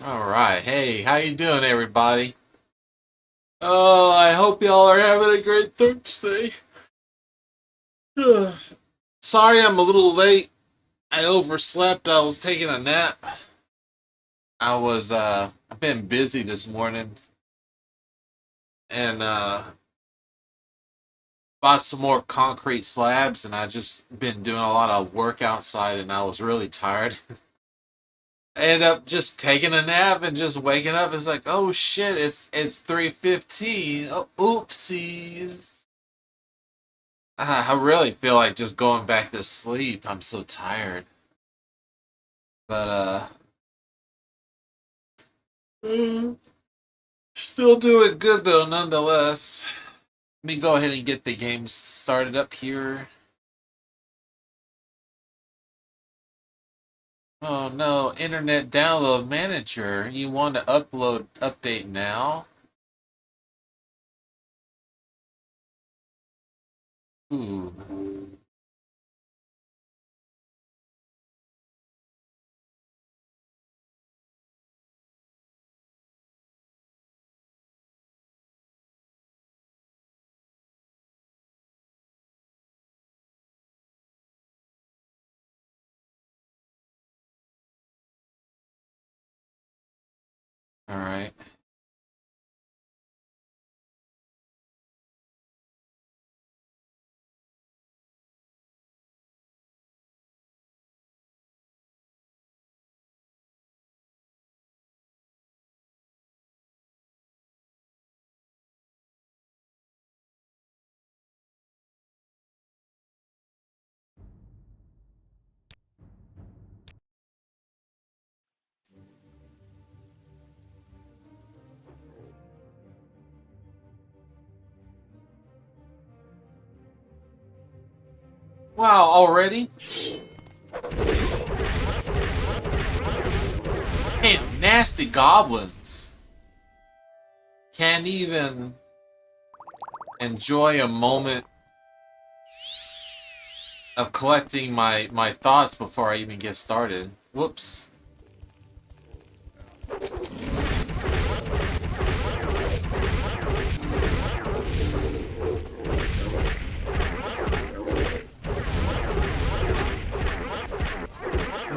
All right. Hey, how you doing, everybody? Oh, I hope y'all are having a great Thursday. Ugh. Sorry I'm a little late. I overslept. I was taking a nap. I've been busy this morning and bought some more concrete slabs and I just been doing a lot of work outside and I was really tired. I ended up just taking a nap and just waking up. It's like, oh shit, it's 3:15. Oh, oopsies. I really feel like just going back to sleep. I'm so tired. But mm, still doing good though nonetheless. Let me go ahead and get the game started up here. Oh no, Internet Download Manager. You want to update now? Ooh. Alright. Wow, already? Damn, nasty goblins. Can't even enjoy a moment of collecting my thoughts before I even get started. Whoops.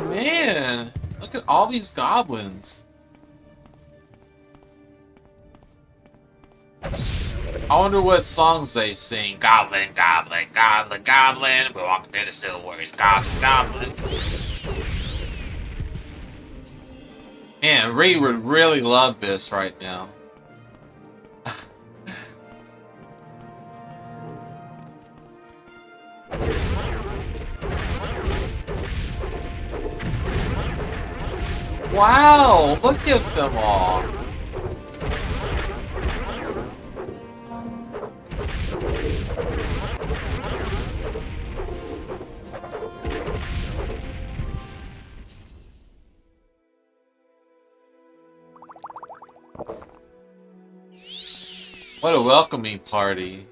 Man, look at all these goblins. I wonder what songs they sing. Goblin, goblin, goblin, goblin. We're walking through the still words. Goblin, goblin. Man, Ree would really love this right now. Wow, look at them all. What a welcoming party.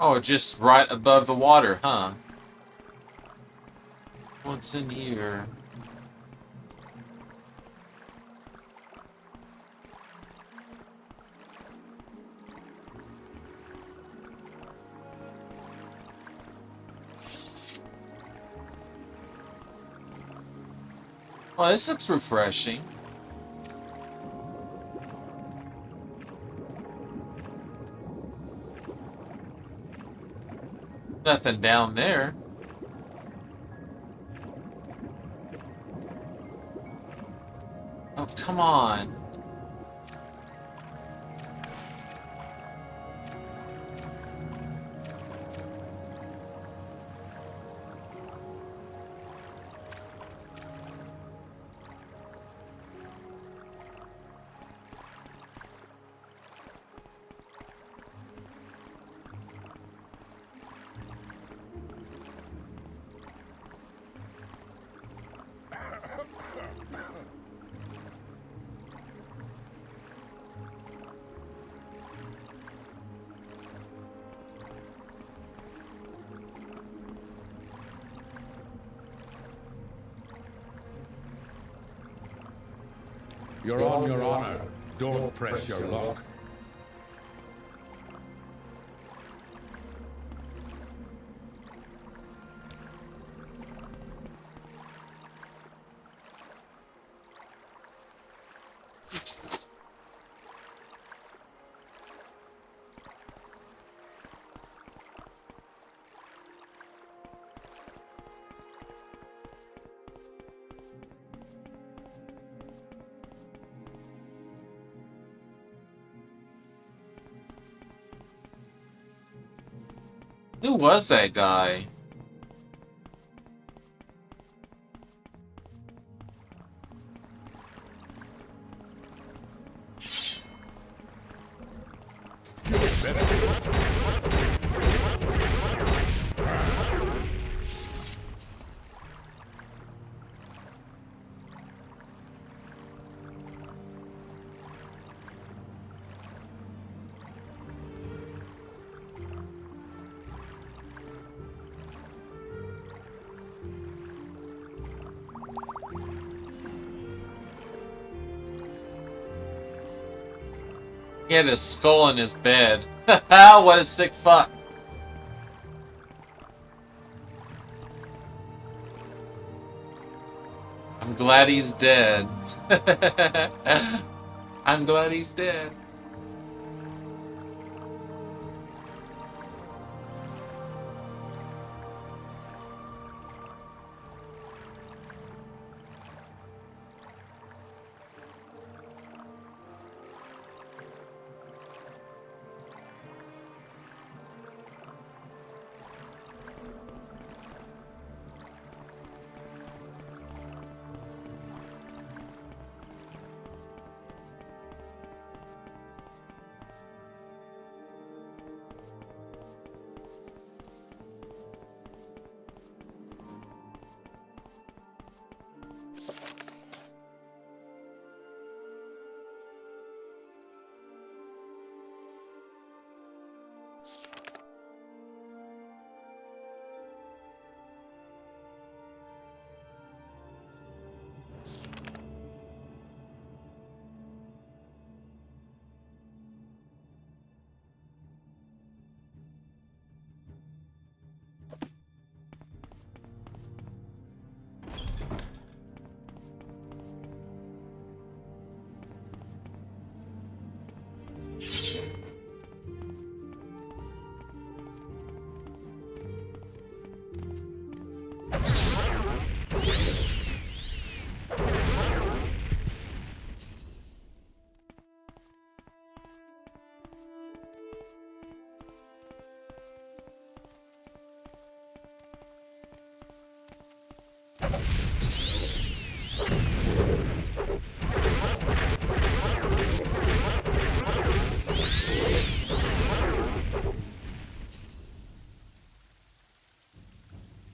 Oh, just right above the water, huh? What's in here? Well, this looks refreshing. Nothing down there. Oh, come on. You're on your honor. Don't press your luck. Who was that guy? He had a skull in his bed. What a sick fuck. I'm glad he's dead. I'm glad he's dead.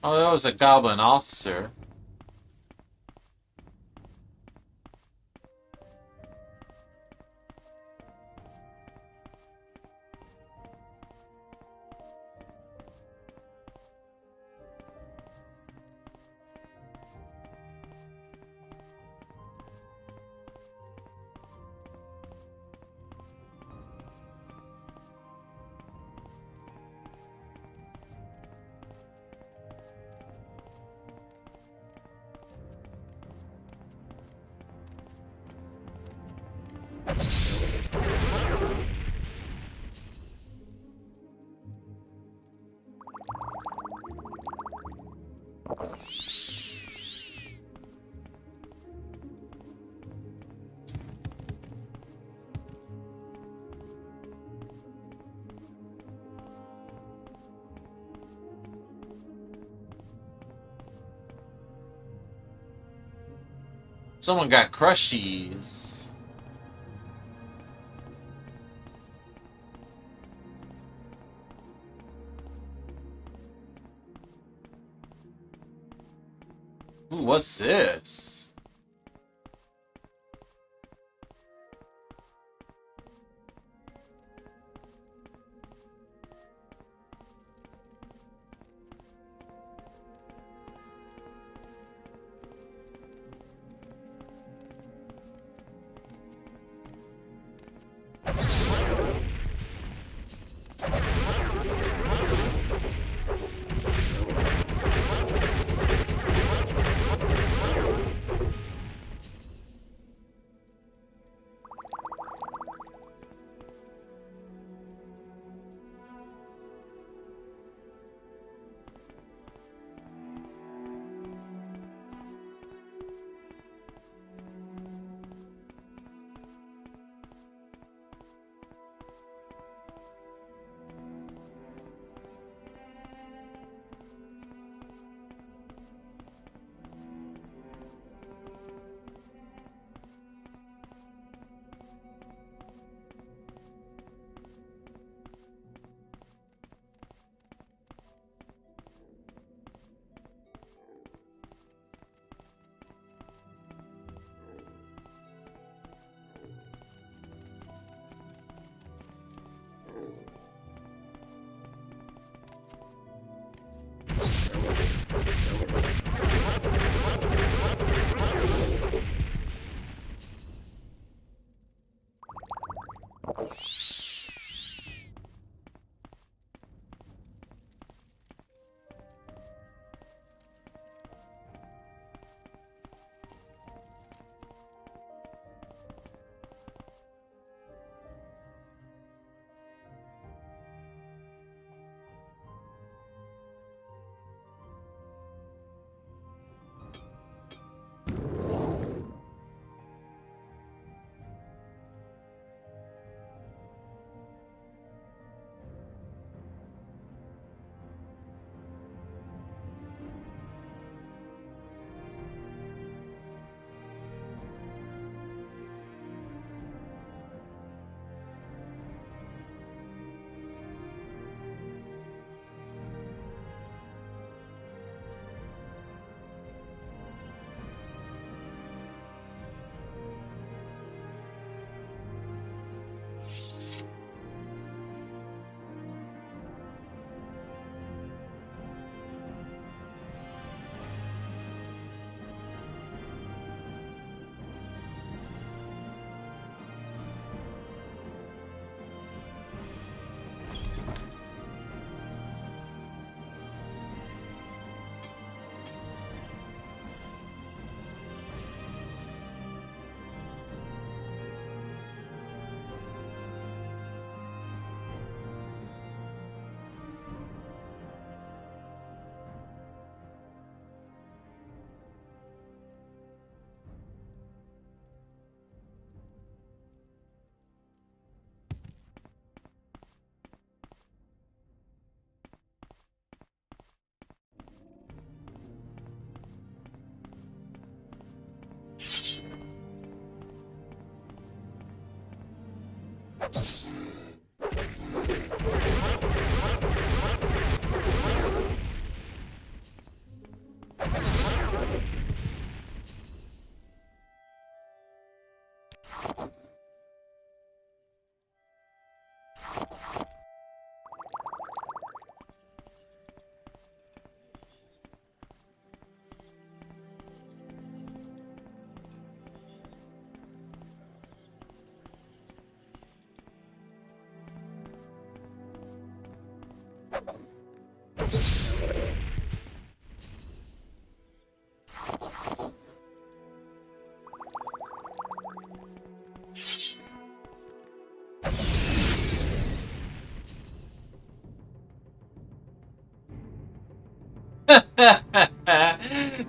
Oh, that was a goblin officer. Someone got crushies. Ooh, what's this?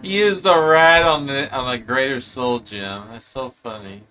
Use the rat on the greater soul gem. That's so funny.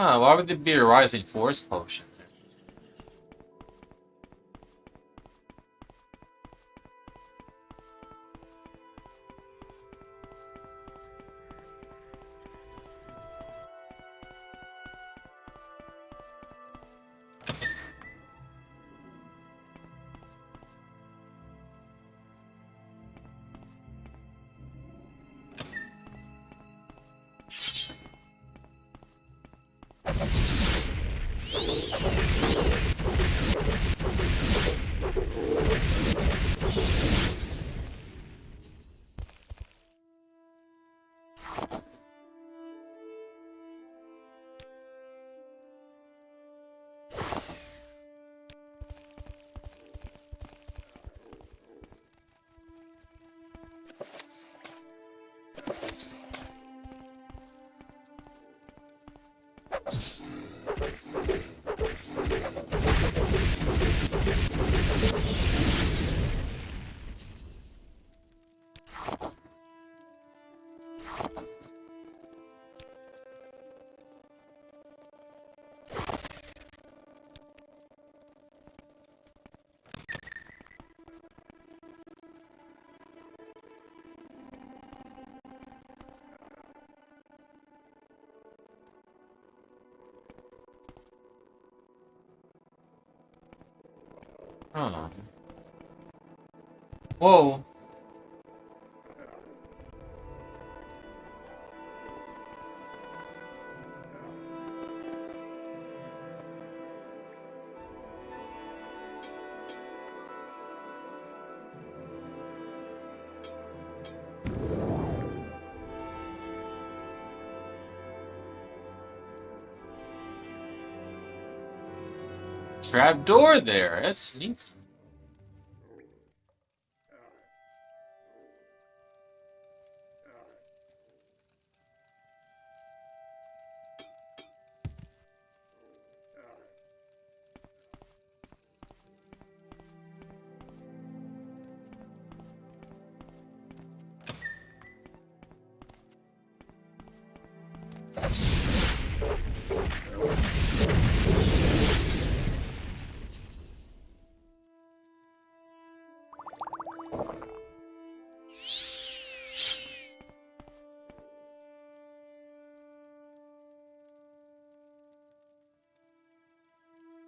Huh, why would there be a rising force potion? Huh. Whoa. Trap door there. That's neat.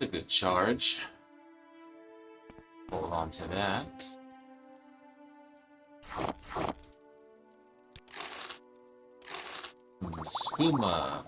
A good charge. Hold on to that. Skooma.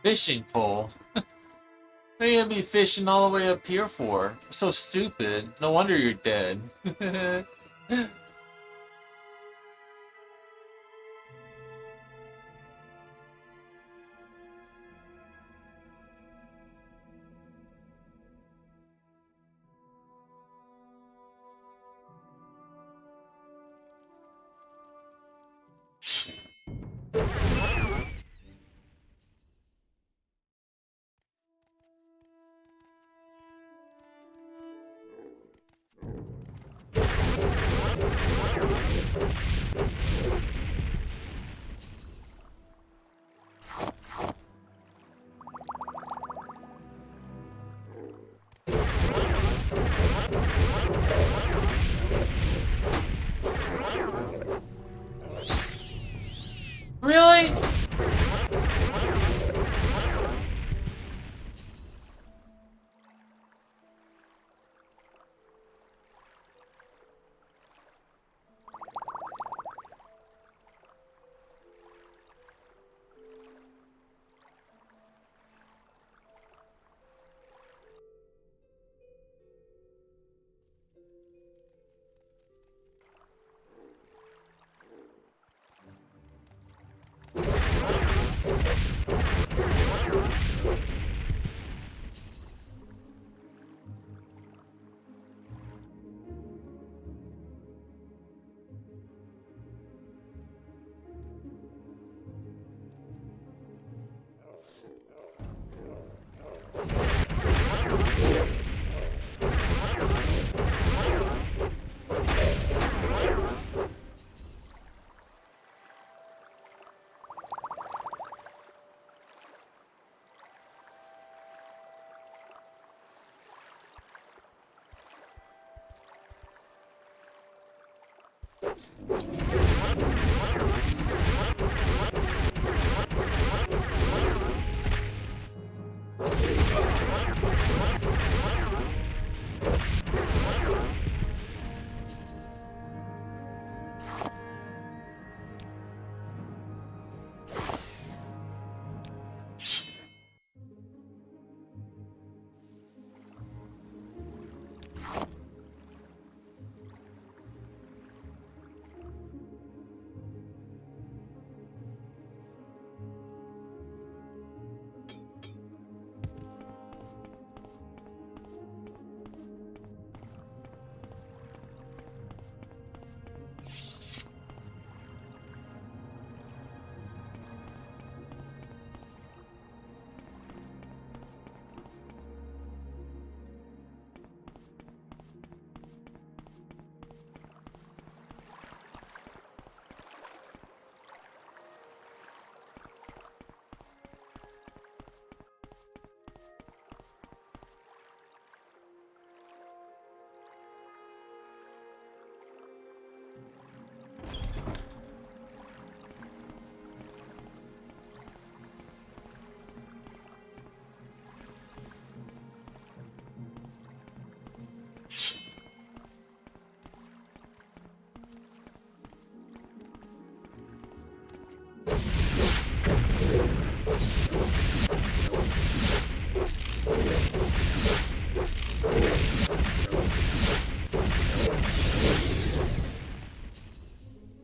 Fishing pole? What are you gonna be fishing all the way up here for? So stupid. No wonder you're dead. Really?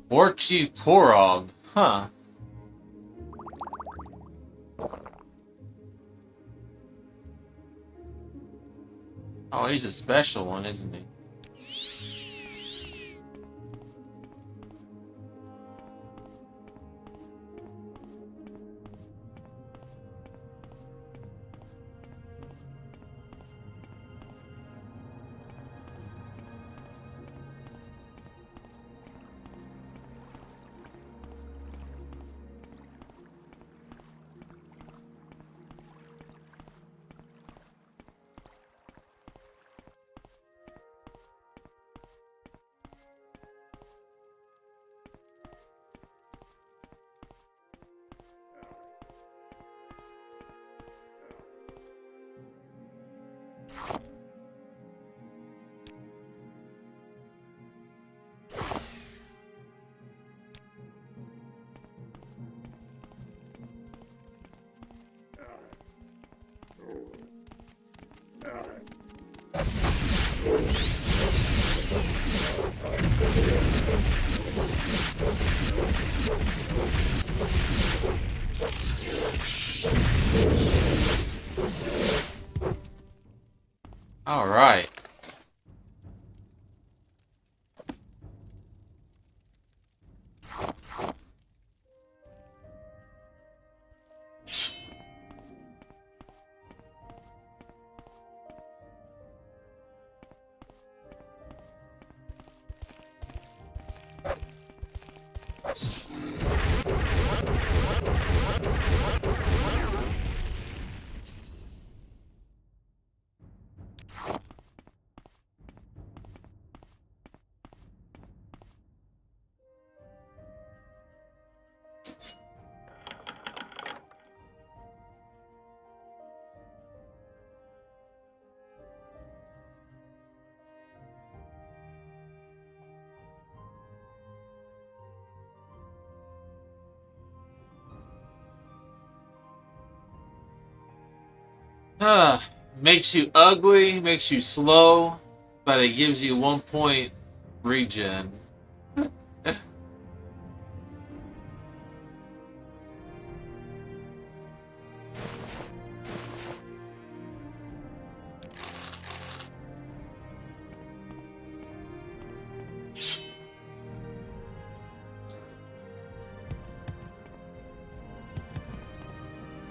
Orchi Porog. Huh. Oh, he's a special one, isn't he? All right. Makes you ugly, makes you slow, but it gives you 1 point regen.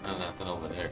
Oh, nothing over there.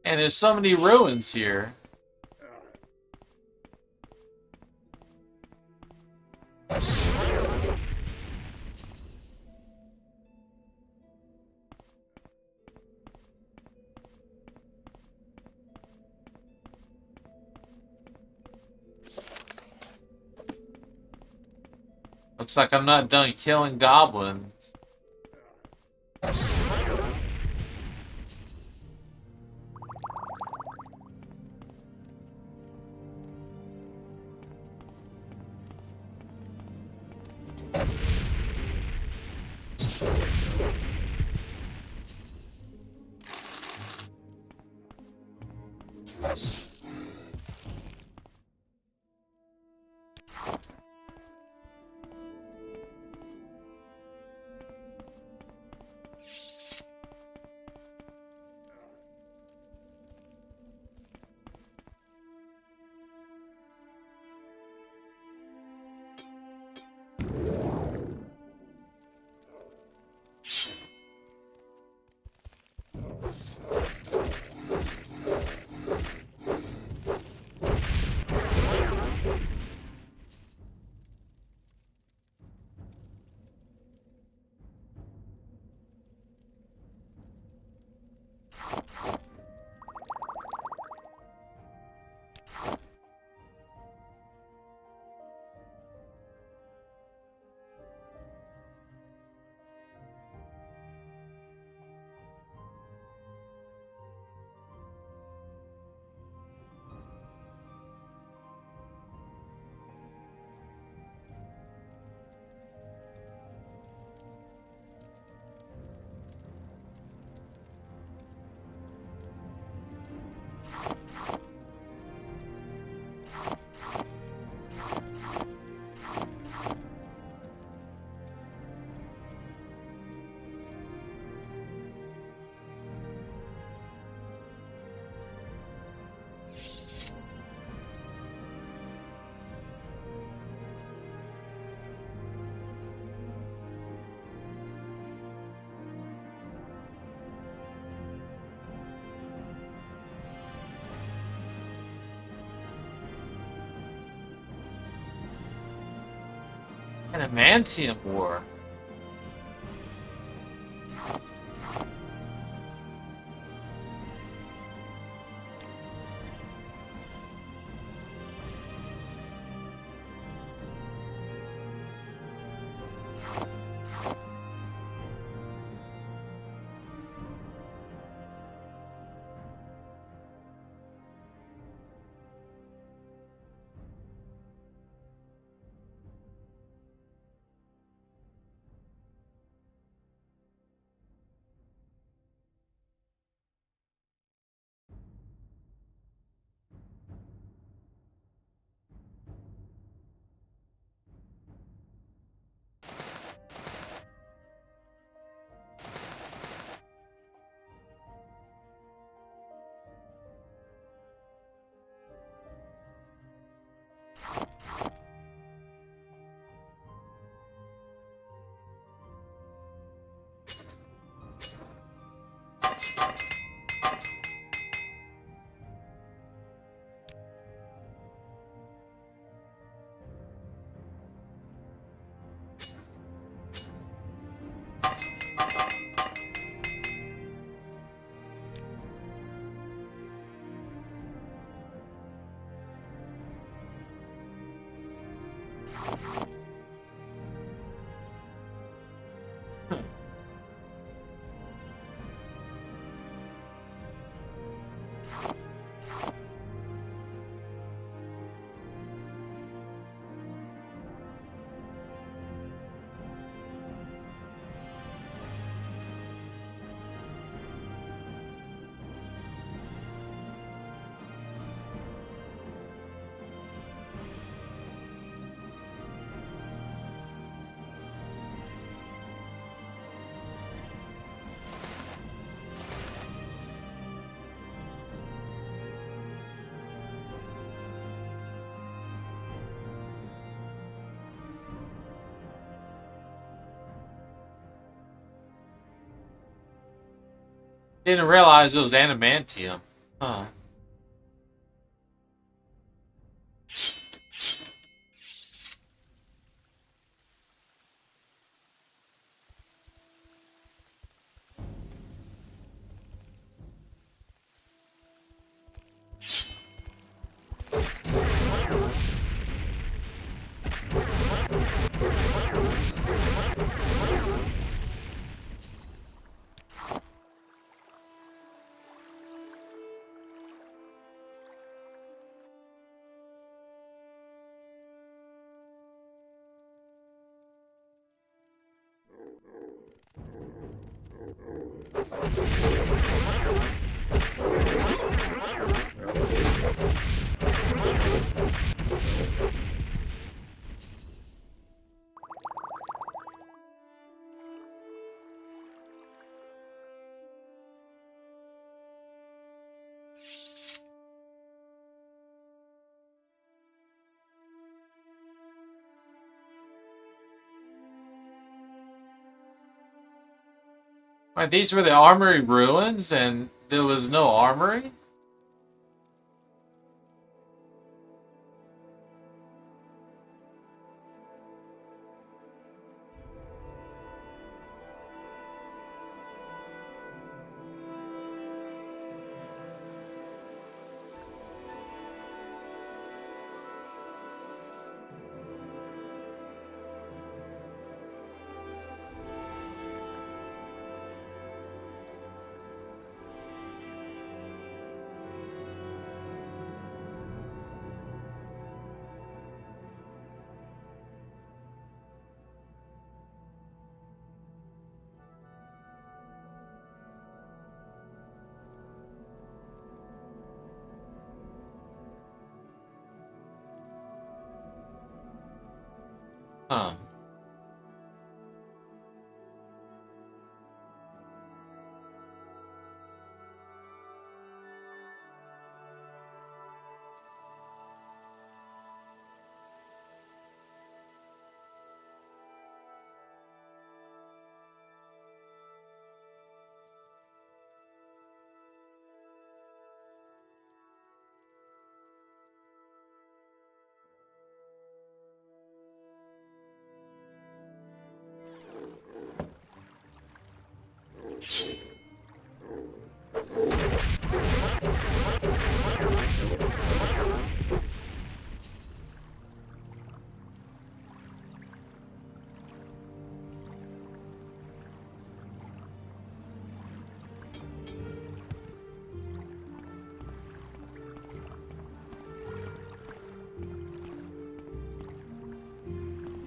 And there's so many ruins here. Looks like I'm not done killing goblins. Adamantium War. Didn't realize it was adamantium. Huh. Right, these were the armory ruins, and there was no armory? Huh.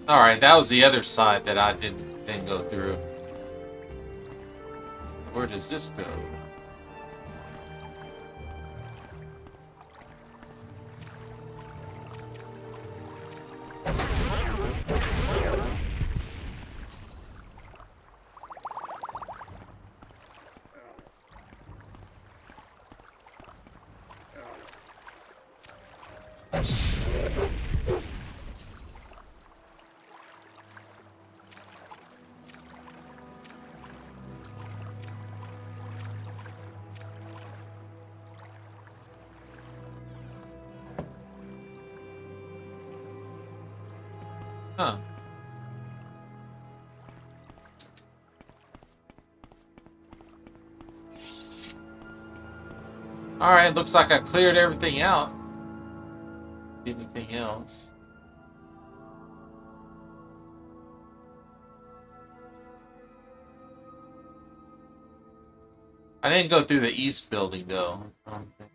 Alright, that was the other side that I didn't go through. Where does this go? Huh. Alright, looks like I cleared everything out. Anything else? I didn't go through the east building though. I don't think.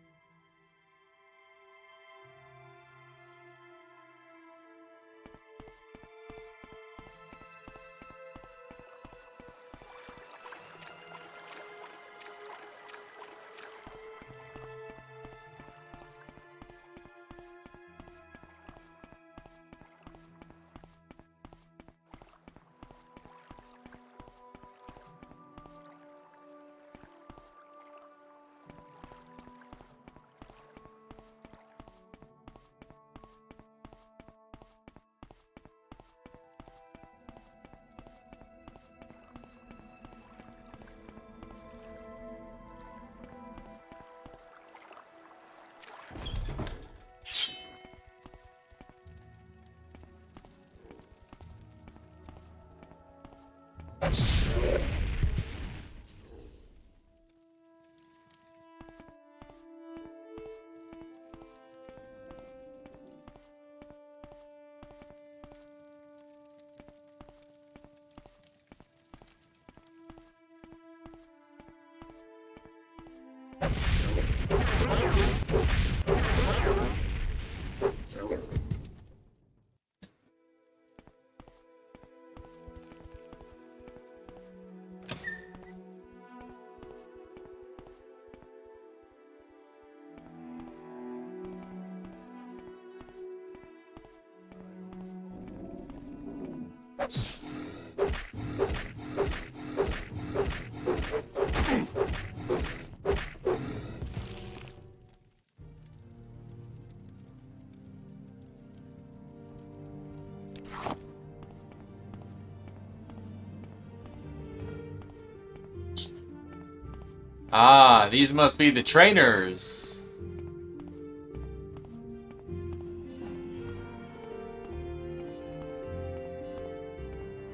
Ah, these must be the trainers.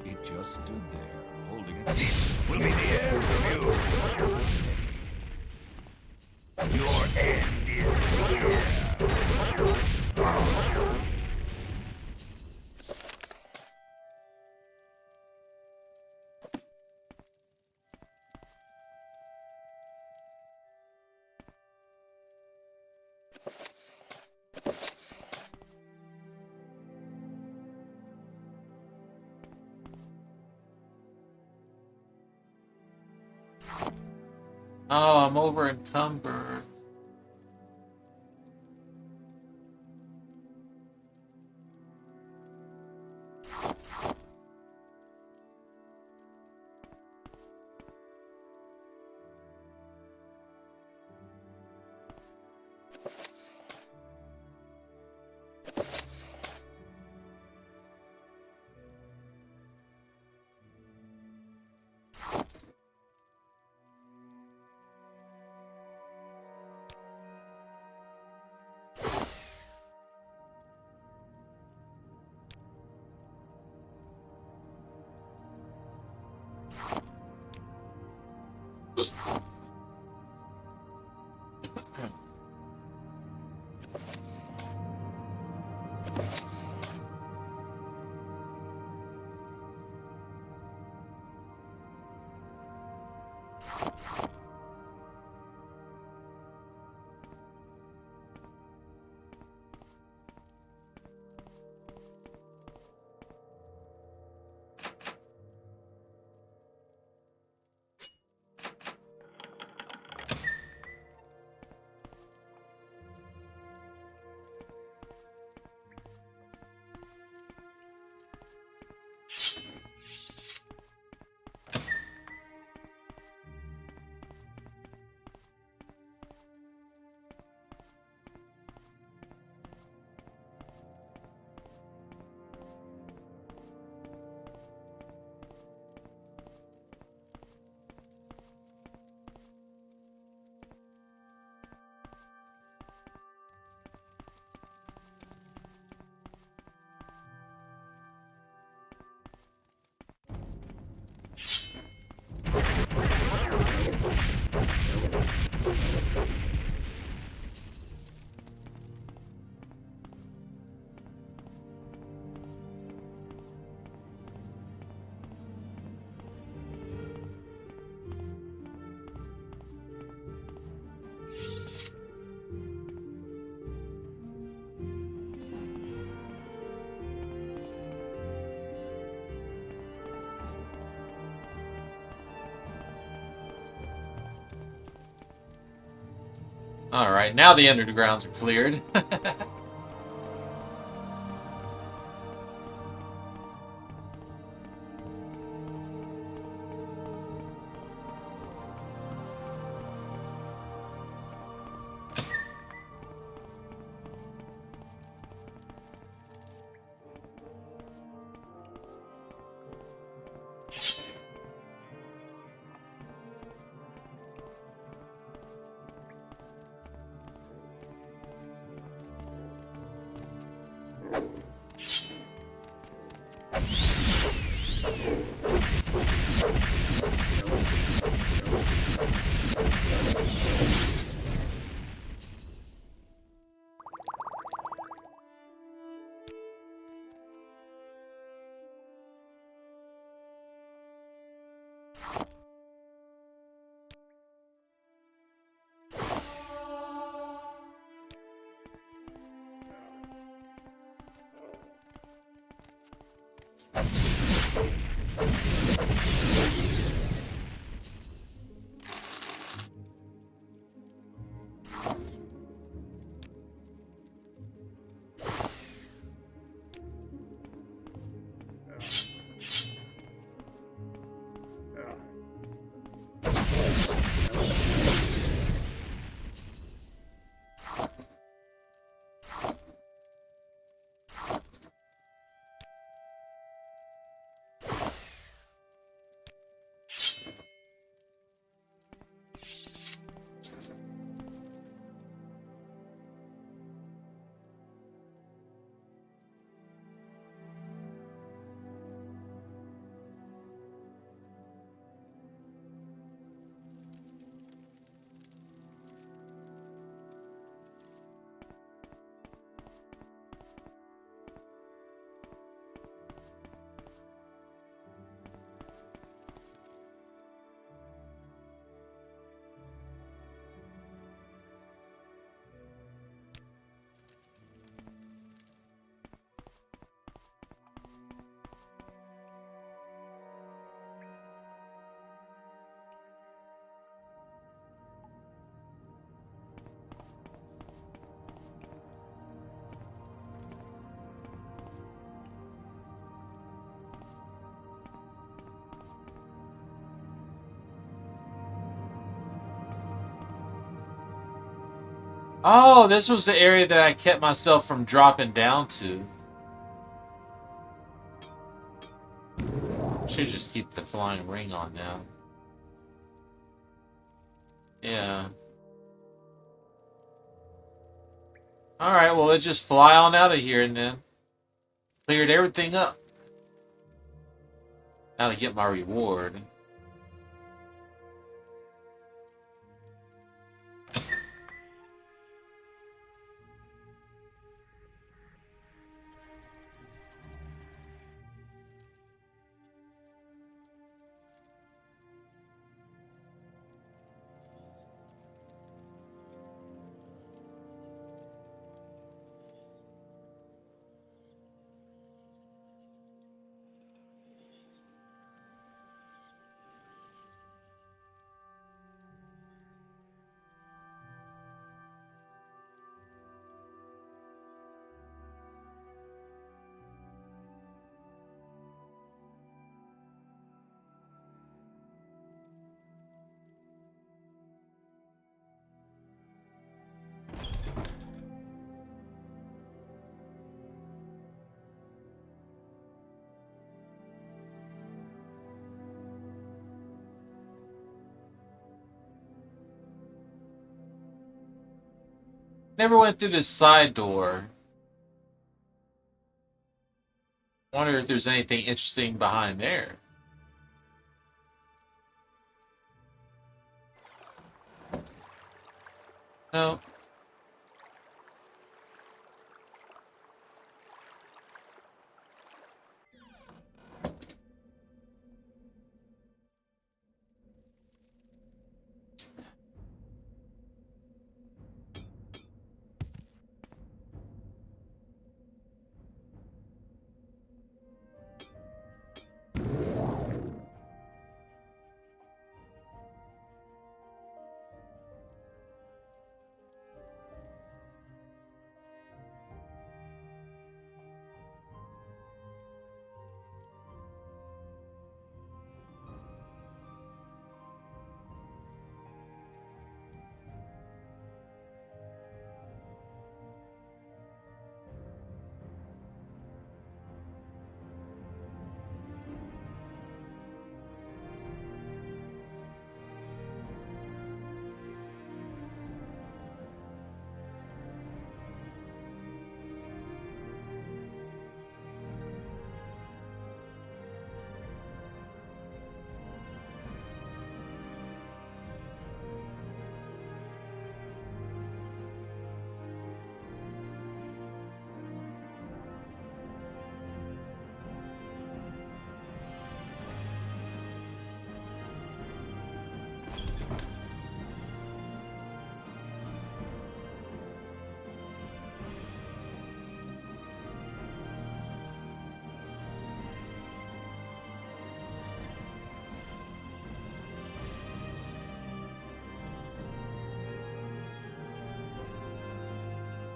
It just stood there, holding it. This will be the end of you. Your end is near. Oh, I'm over encumbered. Alright, now the undergrounds are cleared. Oh, this was the area that I kept myself from dropping down to. Should just keep the flying ring on now. Yeah. Alright, well, let's just fly on out of here and then cleared everything up. Now to get my reward. Never went through this side door. Wonder if there's anything interesting behind there. No.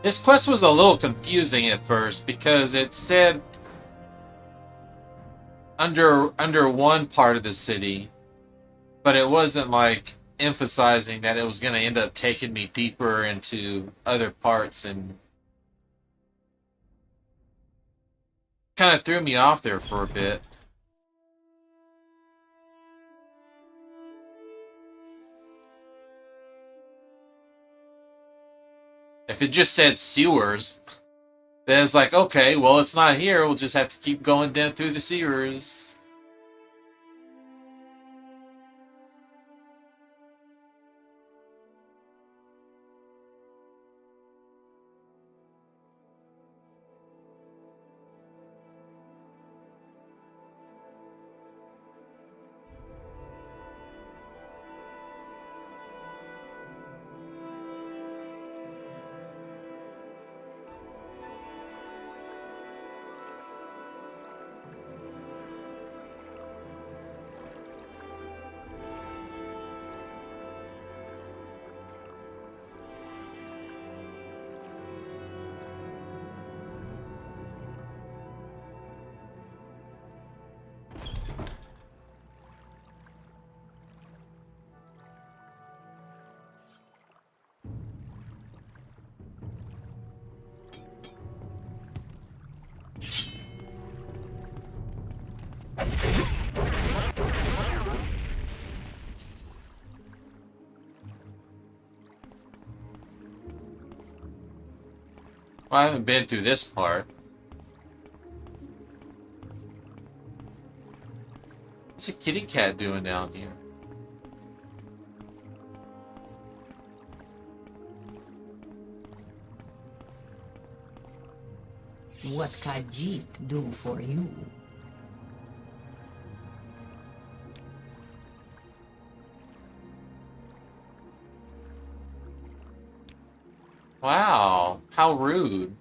This quest was a little confusing at first because it said under one part of the city, but it wasn't like emphasizing that it was going to end up taking me deeper into other parts, and kind of threw me off there for a bit. If it just said sewers, then it's like, okay, well, it's not here. We'll just have to keep going down through the sewers. Well, I haven't been through this part. What's a kitty cat doing down here? What Khajiit do for you? Wow, how rude.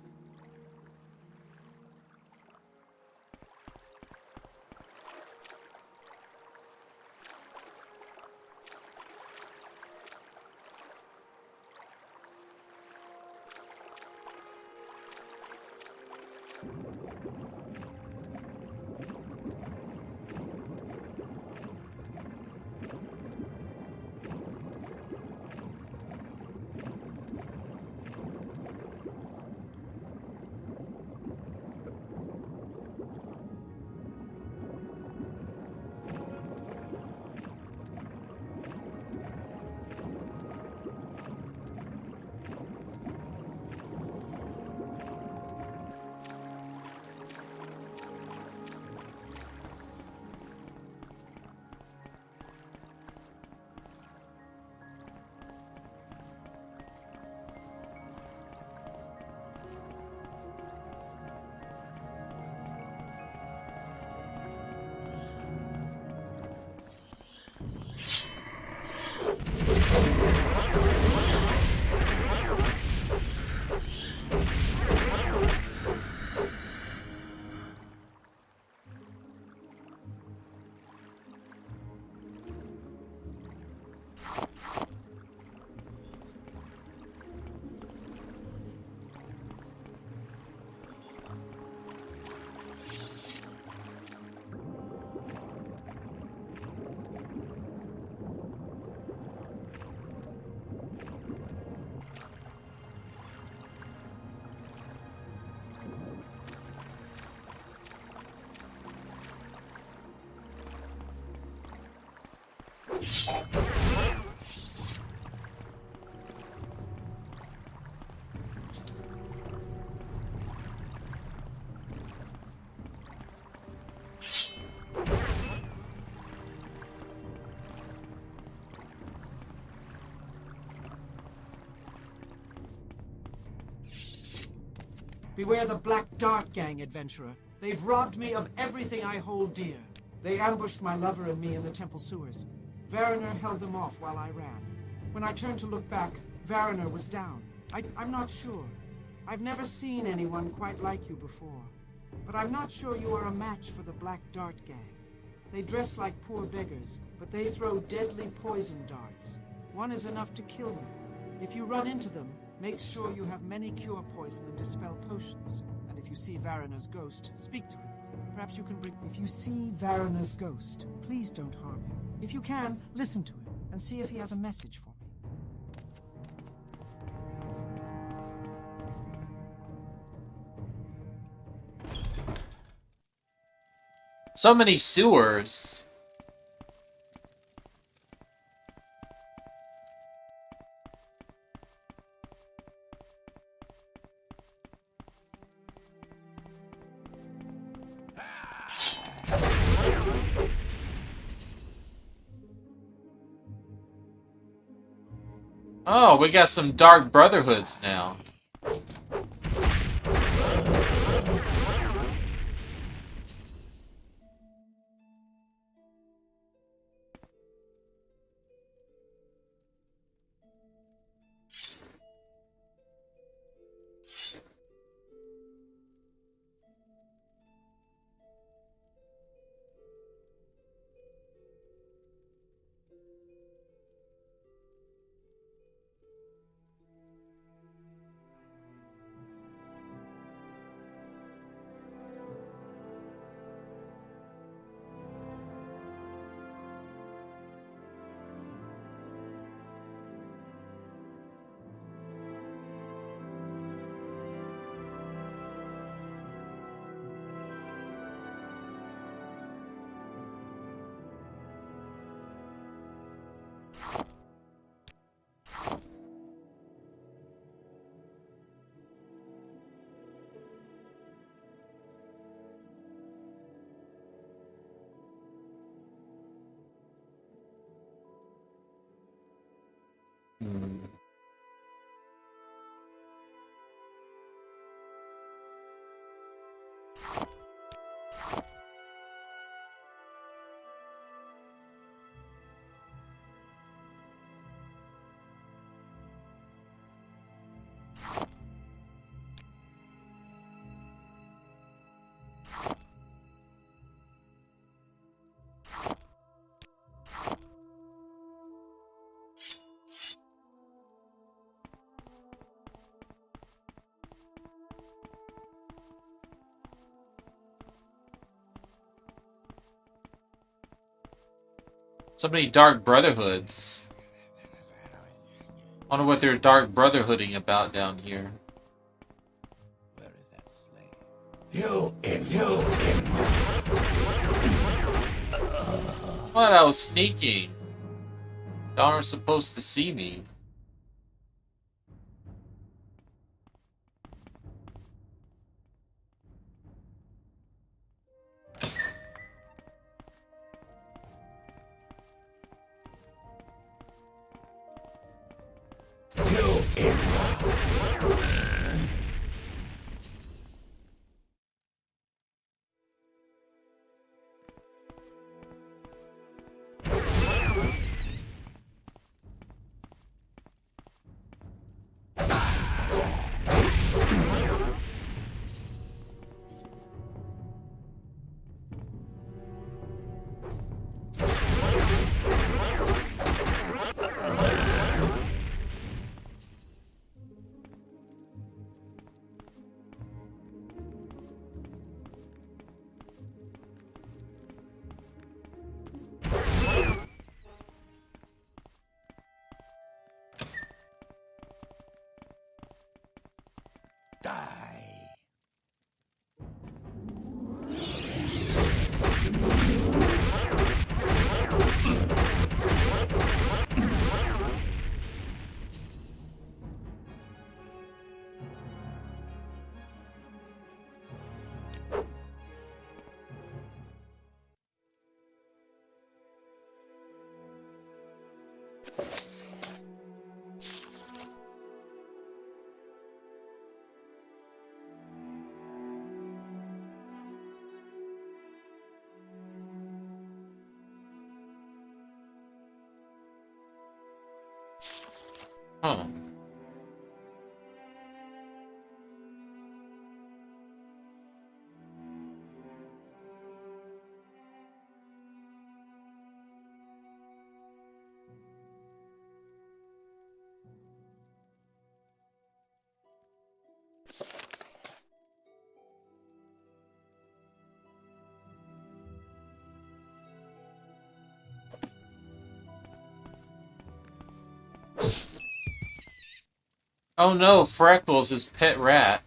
Beware the Black Dart Gang, adventurer. They've robbed me of everything I hold dear. They ambushed my lover and me in the temple sewers. Variner held them off while I ran. When I turned to look back, Variner was down. I'm not sure. I've never seen anyone quite like you before. But I'm not sure you are a match for the Black Dart Gang. They dress like poor beggars, but they throw deadly poison darts. One is enough to kill you. If you run into them, make sure you have many cure poison and dispel potions. And if you see Variner's ghost, speak to him. Perhaps you can bring... If you see Variner's ghost, please don't harm him. If you can, listen to him and see if he has a message for me. So many sewers. Oh, we got some Dark Brotherhoods now. So many Dark Brotherhoods. I wonder what they're Dark Brotherhooding about down here. Where is that slave? What? I was sneaking. Y'all are supposed to see me. Die. Huh. Oh no, Freckles is pet rat.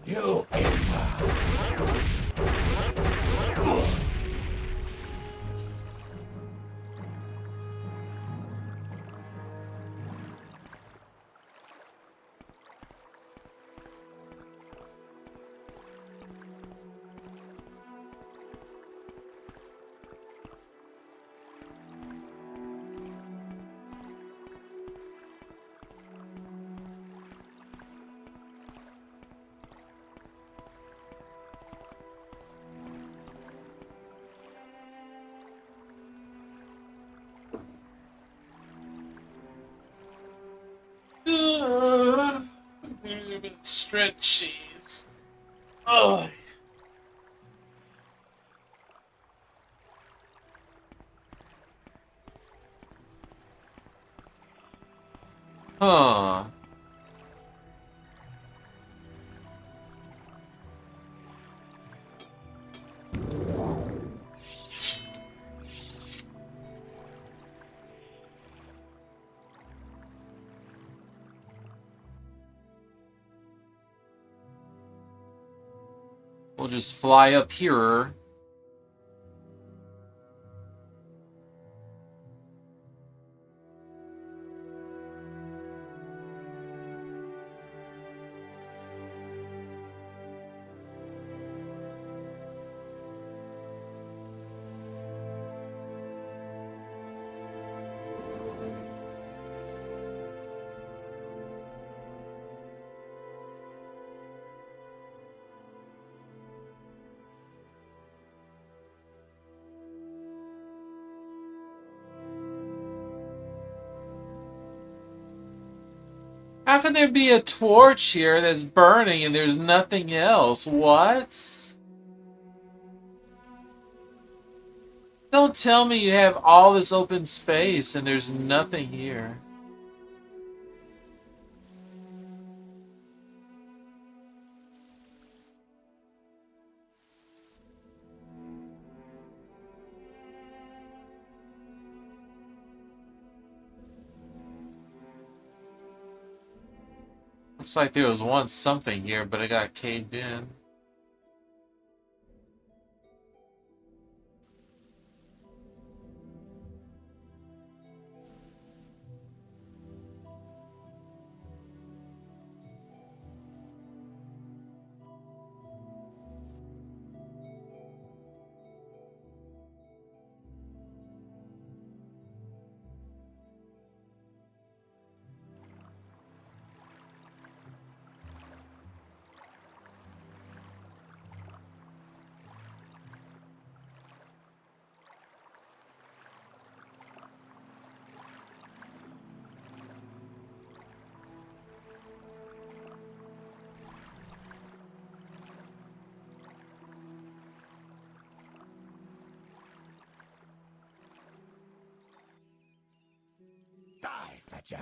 You Stretchies. Oh. Huh. We'll just fly up here. How can there be a torch here that's burning and there's nothing else? What? Don't tell me you have all this open space and there's nothing here. Looks like there was once something here, but it got caved in. Die, Fetcher.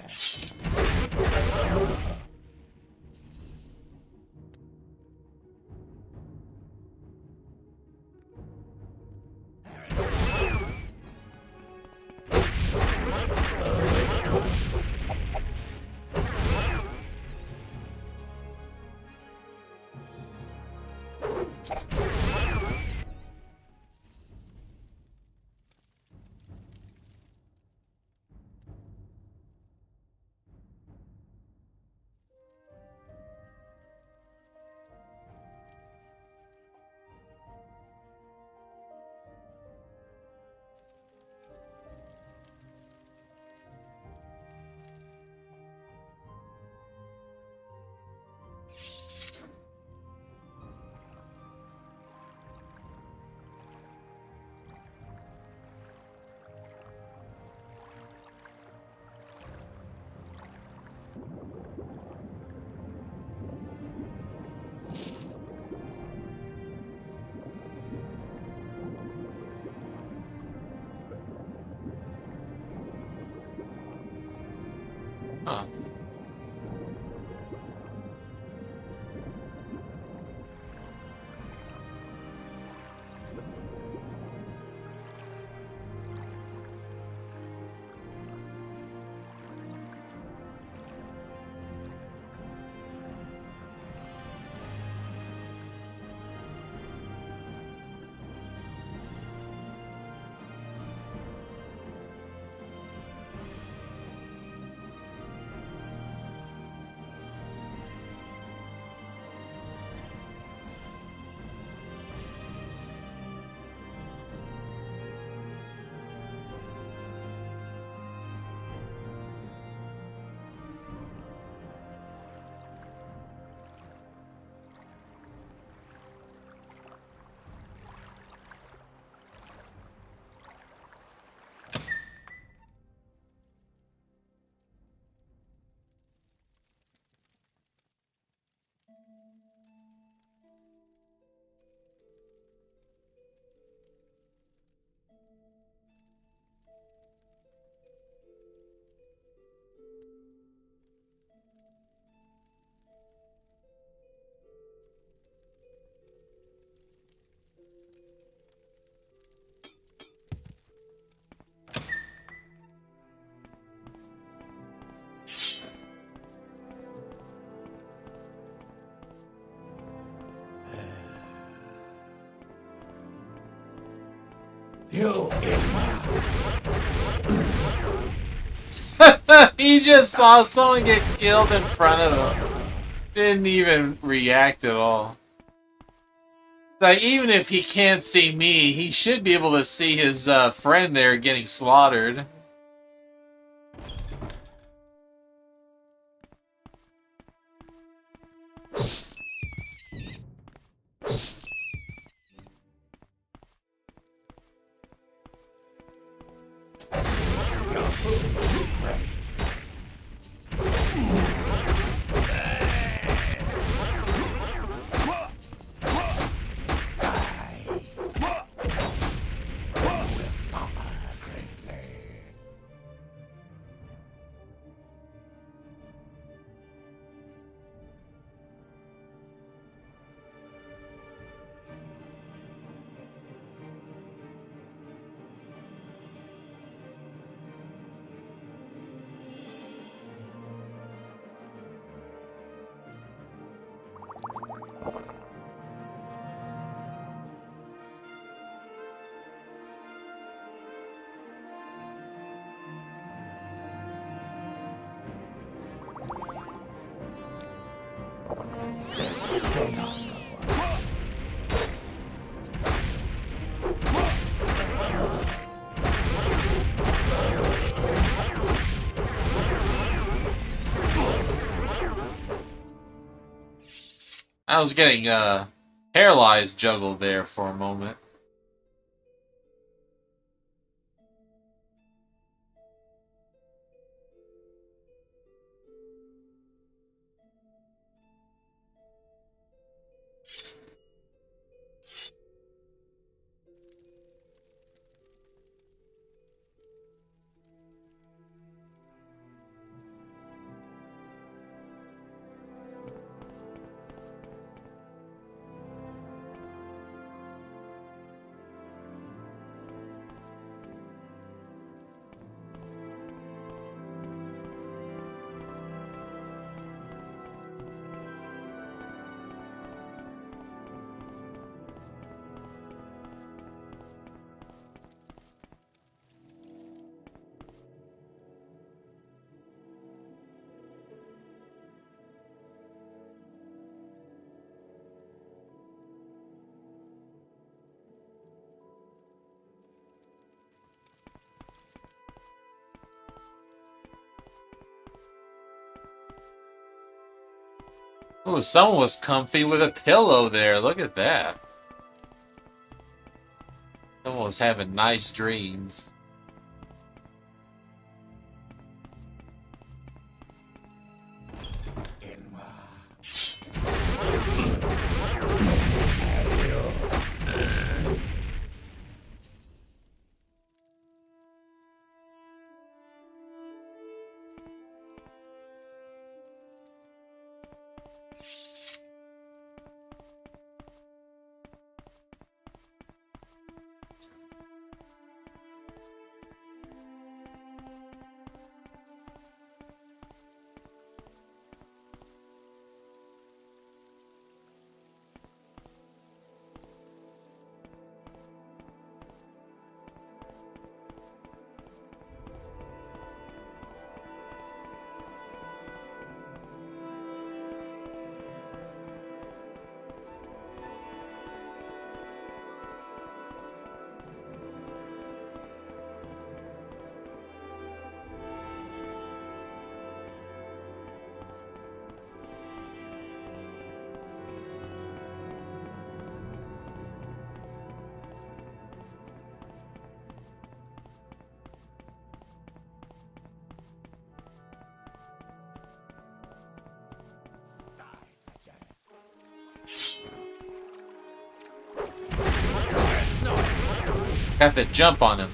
Huh. You He just saw someone get killed in front of him. Didn't even react at all. Like, even if he can't see me, he should be able to see his friend there getting slaughtered. I was getting paralyzed juggled there for a moment. Oh, someone was comfy with a pillow there. Look at that. Someone was having nice dreams. Got the jump on him.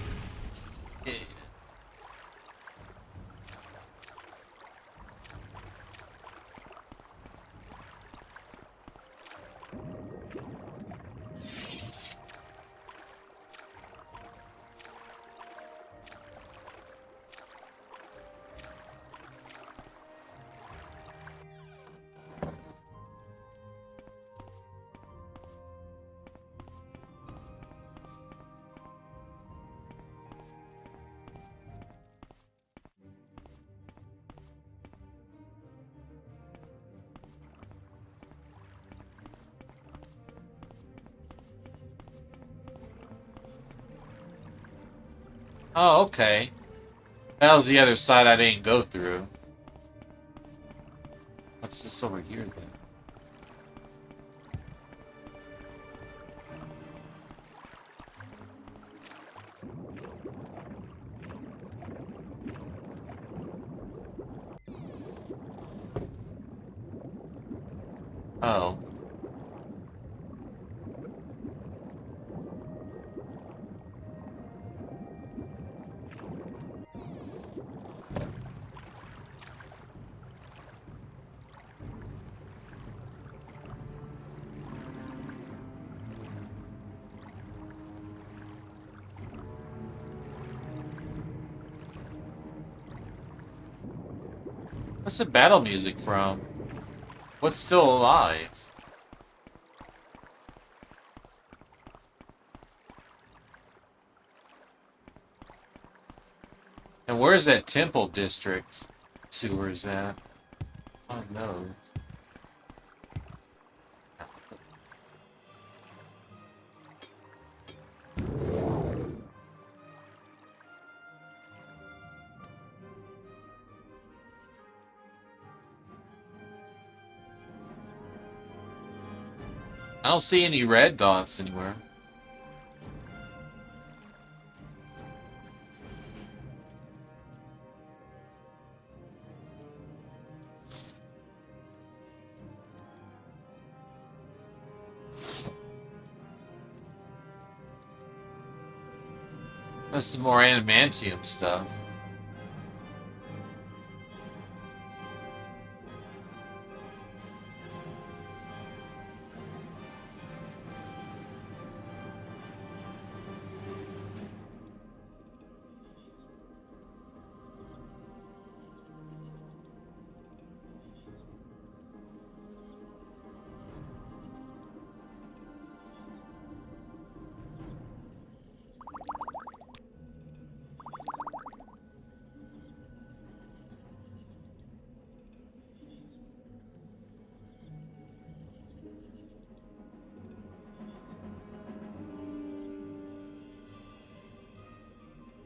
Oh, okay. That was the other side I didn't go through. What's this over here then? Oh. What's the battle music from? What's still alive? And where's that temple district sewers at? Oh no. I don't see any red dots anywhere. There's some more adamantium stuff.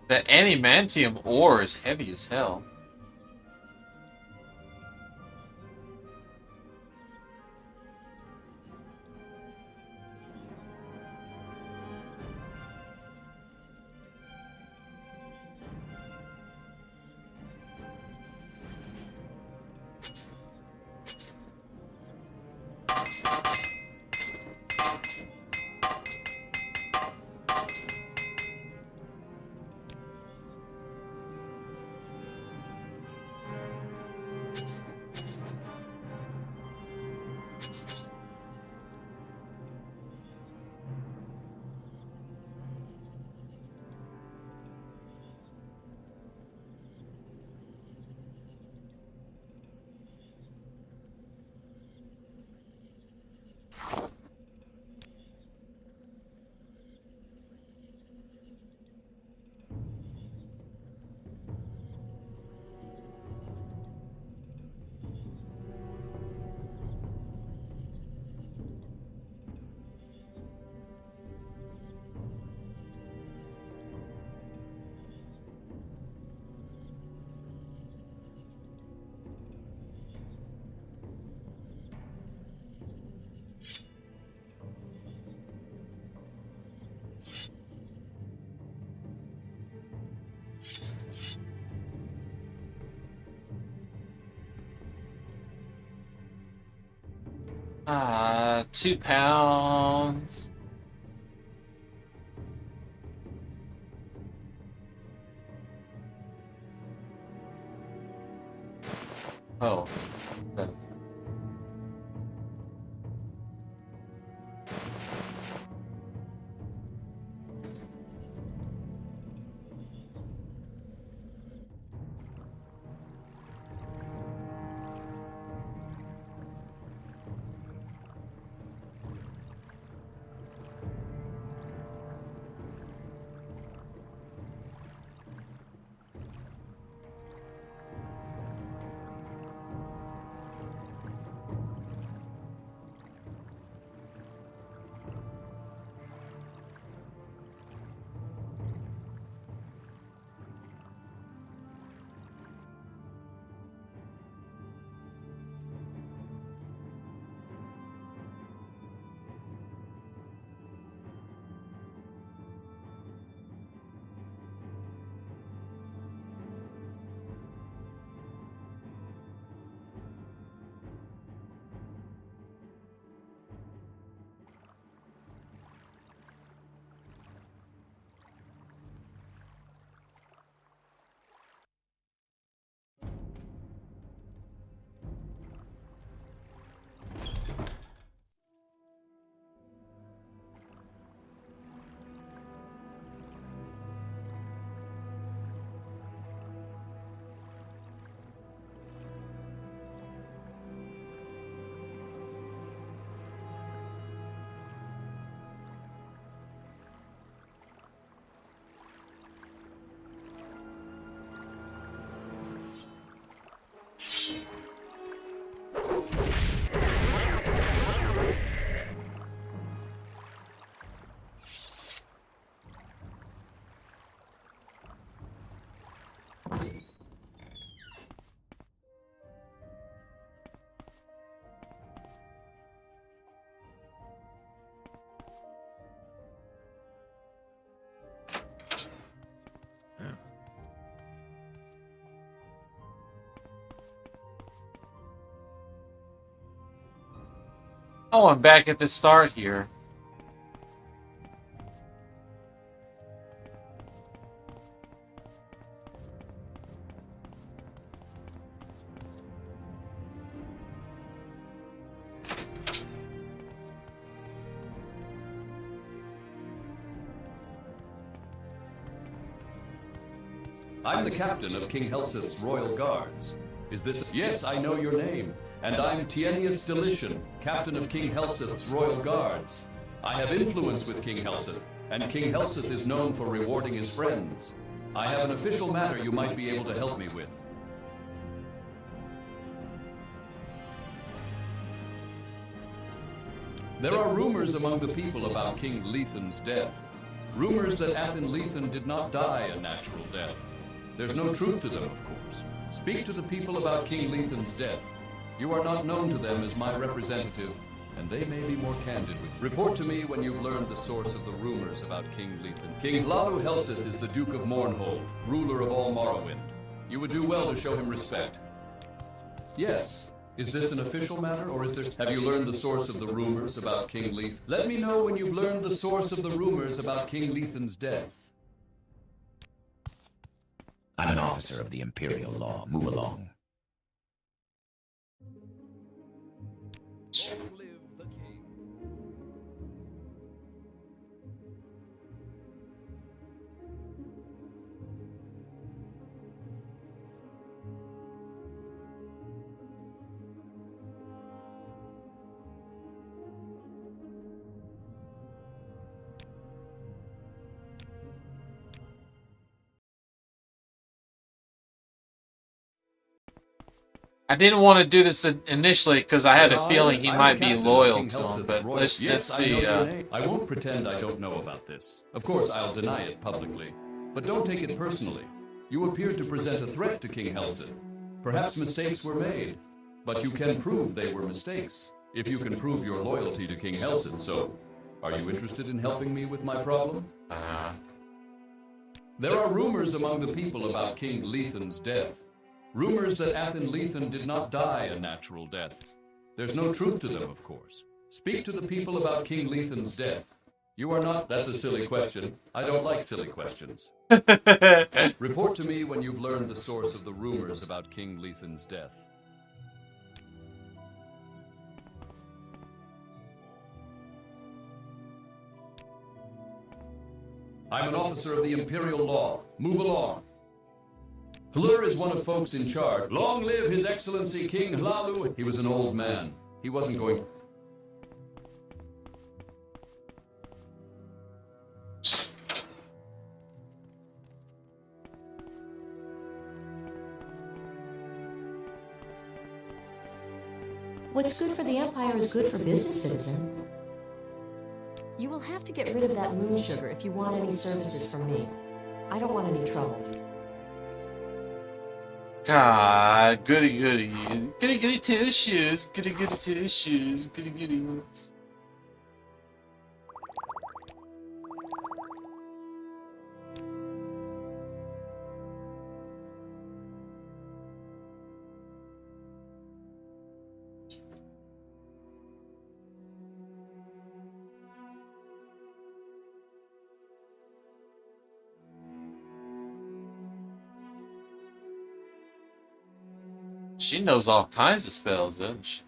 The adamantium ore is heavy as hell. £2. Oh. Okay. Oh, I'm back at the start here. I'm the captain of King Helseth's royal guards. Is this? Yes, I know your name. And I'm Tienius Delician, captain of King Helseth's royal guards. I have influence with King Helseth, and King Helseth is known for rewarding his friends. I have an official matter you might be able to help me with. There are rumors among the people about King Lethan's death. Rumors that Athen Lethan did not die a natural death. There's no truth to them, of course. Speak to the people about King Lethan's death. You are not known to them as my representative, and they may be more candid with you. Report to me when you've learned the source of the rumors about King Lethan. King Hlalu Helseth is the Duke of Mournhold, ruler of all Morrowind. You would do well to show him respect. Yes. Is this an official matter, or is there... Have you learned the source of the rumors about King Lethan? Let me know when you've learned the source of the rumors about King Lethan's death. I'm an officer of the Imperial Law. Move along. Long live the king. I didn't want to do this initially because I had a feeling he might be loyal to him, but let's see. I won't pretend I don't know about this. Of course, I'll deny it publicly. But don't take it personally. You appear to present a threat to King Helseth. Perhaps mistakes were made, but you can prove they were mistakes. If you can prove your loyalty to King Helseth, so are you interested in helping me with my problem? There are rumors among the people about King Lethan's death. Rumors that Athen Lethan did not die a natural death. There's no truth to them, of course. Speak to the people about King Lethan's death. You are not... That's a silly question. I don't like silly questions. Report to me when you've learned the source of the rumors about King Lethan's death. I'm an officer of the Imperial Law. Move along. Hlur is one of folks in charge. Long live His Excellency King Hlalu. He was an old man. He wasn't going... What's good for the Empire is good for business, citizen. You will have to get rid of that moon sugar if you want any services from me. I don't want any trouble. God, goody goody. Goody goody two shoes. Goody goody two shoes. Goody goody. She knows all kinds of spells, doesn't she?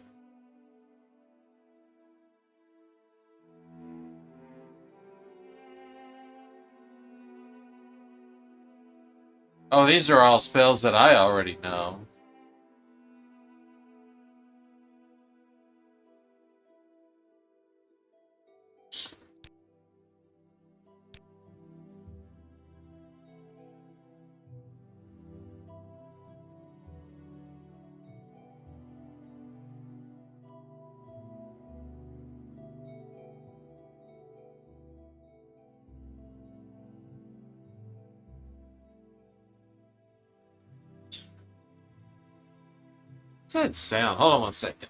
Oh, these are all spells that I already know. What's that sound? Hold on one second.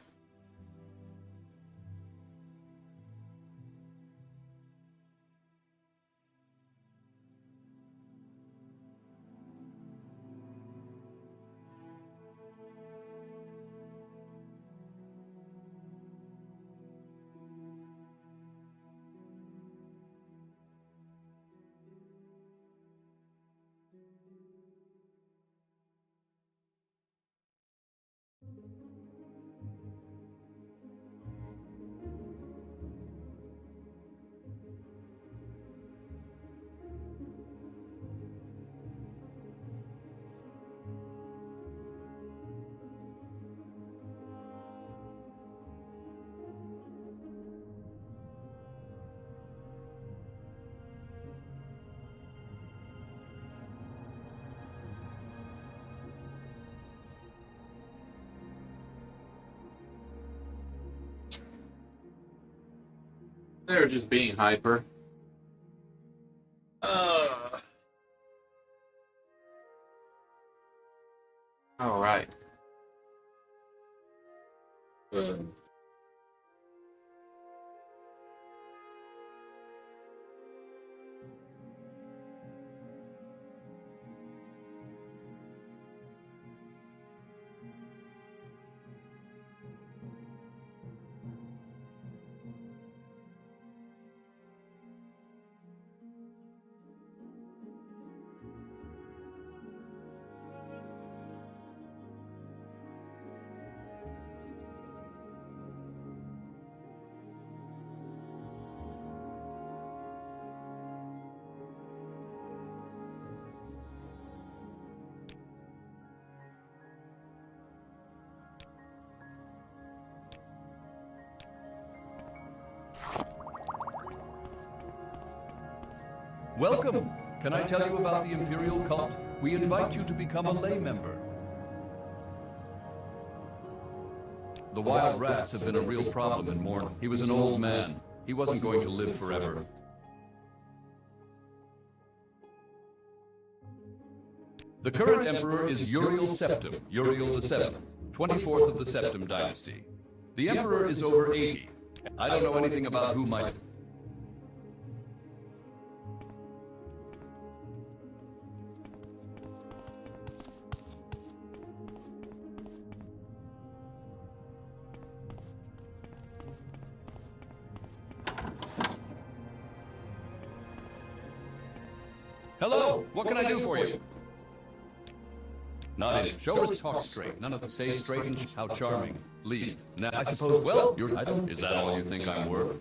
They're just being hyper. All right. Welcome! Can I tell you about the Imperial cult? We invite you to become a lay member. The wild rats have been a real problem in Morn. He was an old man. He wasn't going to live forever. The current emperor is Uriel Septim, Uriel the Seventh, 24th of the Septim dynasty. The emperor is over 80. I don't know anything about who might... Hello, what can I do for you? Not in it. Show us talk straight. None of them say straight and how charming. Leave. Now, I suppose, well, I don't, is that all you think I'm worth?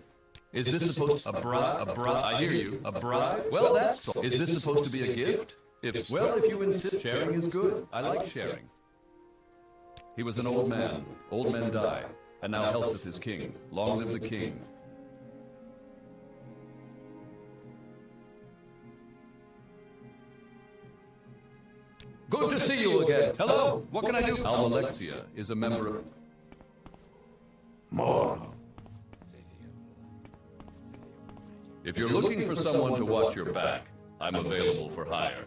Is this supposed a bribe? I hear you. A bribe? Well, that's the, is this supposed to be a gift? If, well, if you insist, sharing is good. I like sharing. He was an old man. Old men die. And now Helseth is king. Long live the king. Good to see you again. Hello, what can I do? Almalexia is a member of... More. If you're looking for someone to watch your back, I'm available for hire.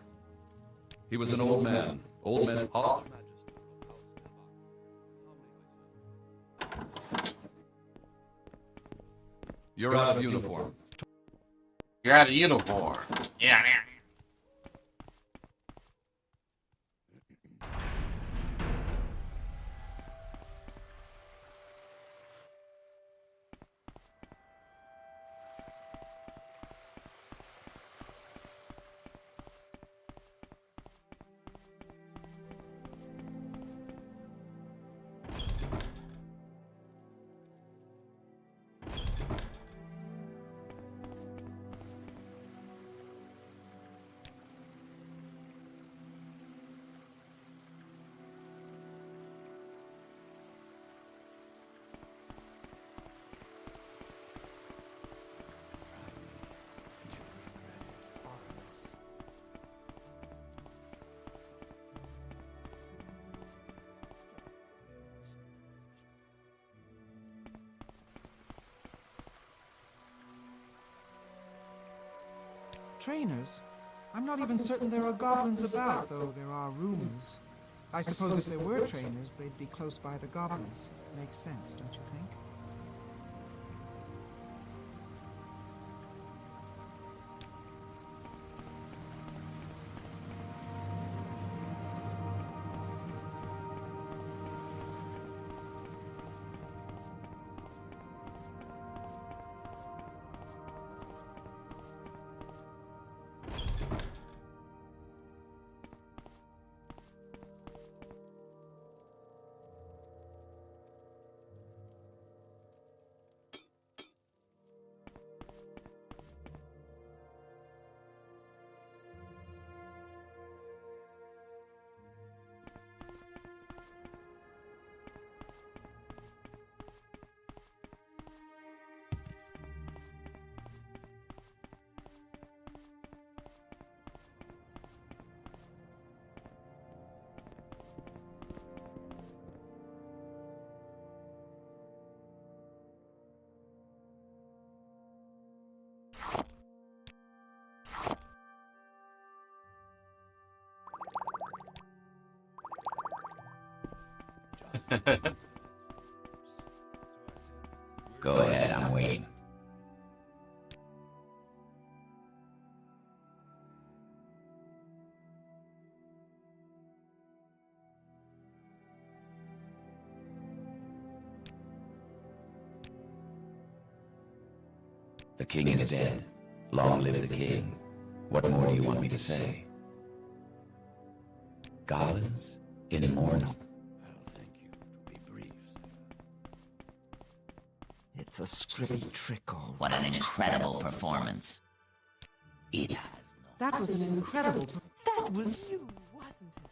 He was an old man. Old men... You're out of uniform. You're out of uniform. Yeah. Trainers? I'm not even certain there are goblins about, though there are rumors. I suppose if there were trainers, they'd be close by the goblins. Makes sense, don't you think? Go ahead, I'm waiting. The king is dead. Long live the king. What more do you want me to say? Goblins in mourning. I'll thank you to be brief, sir. It's a scribby trickle. What an incredible performance. It has no... That was an incredible... That was you, wasn't it?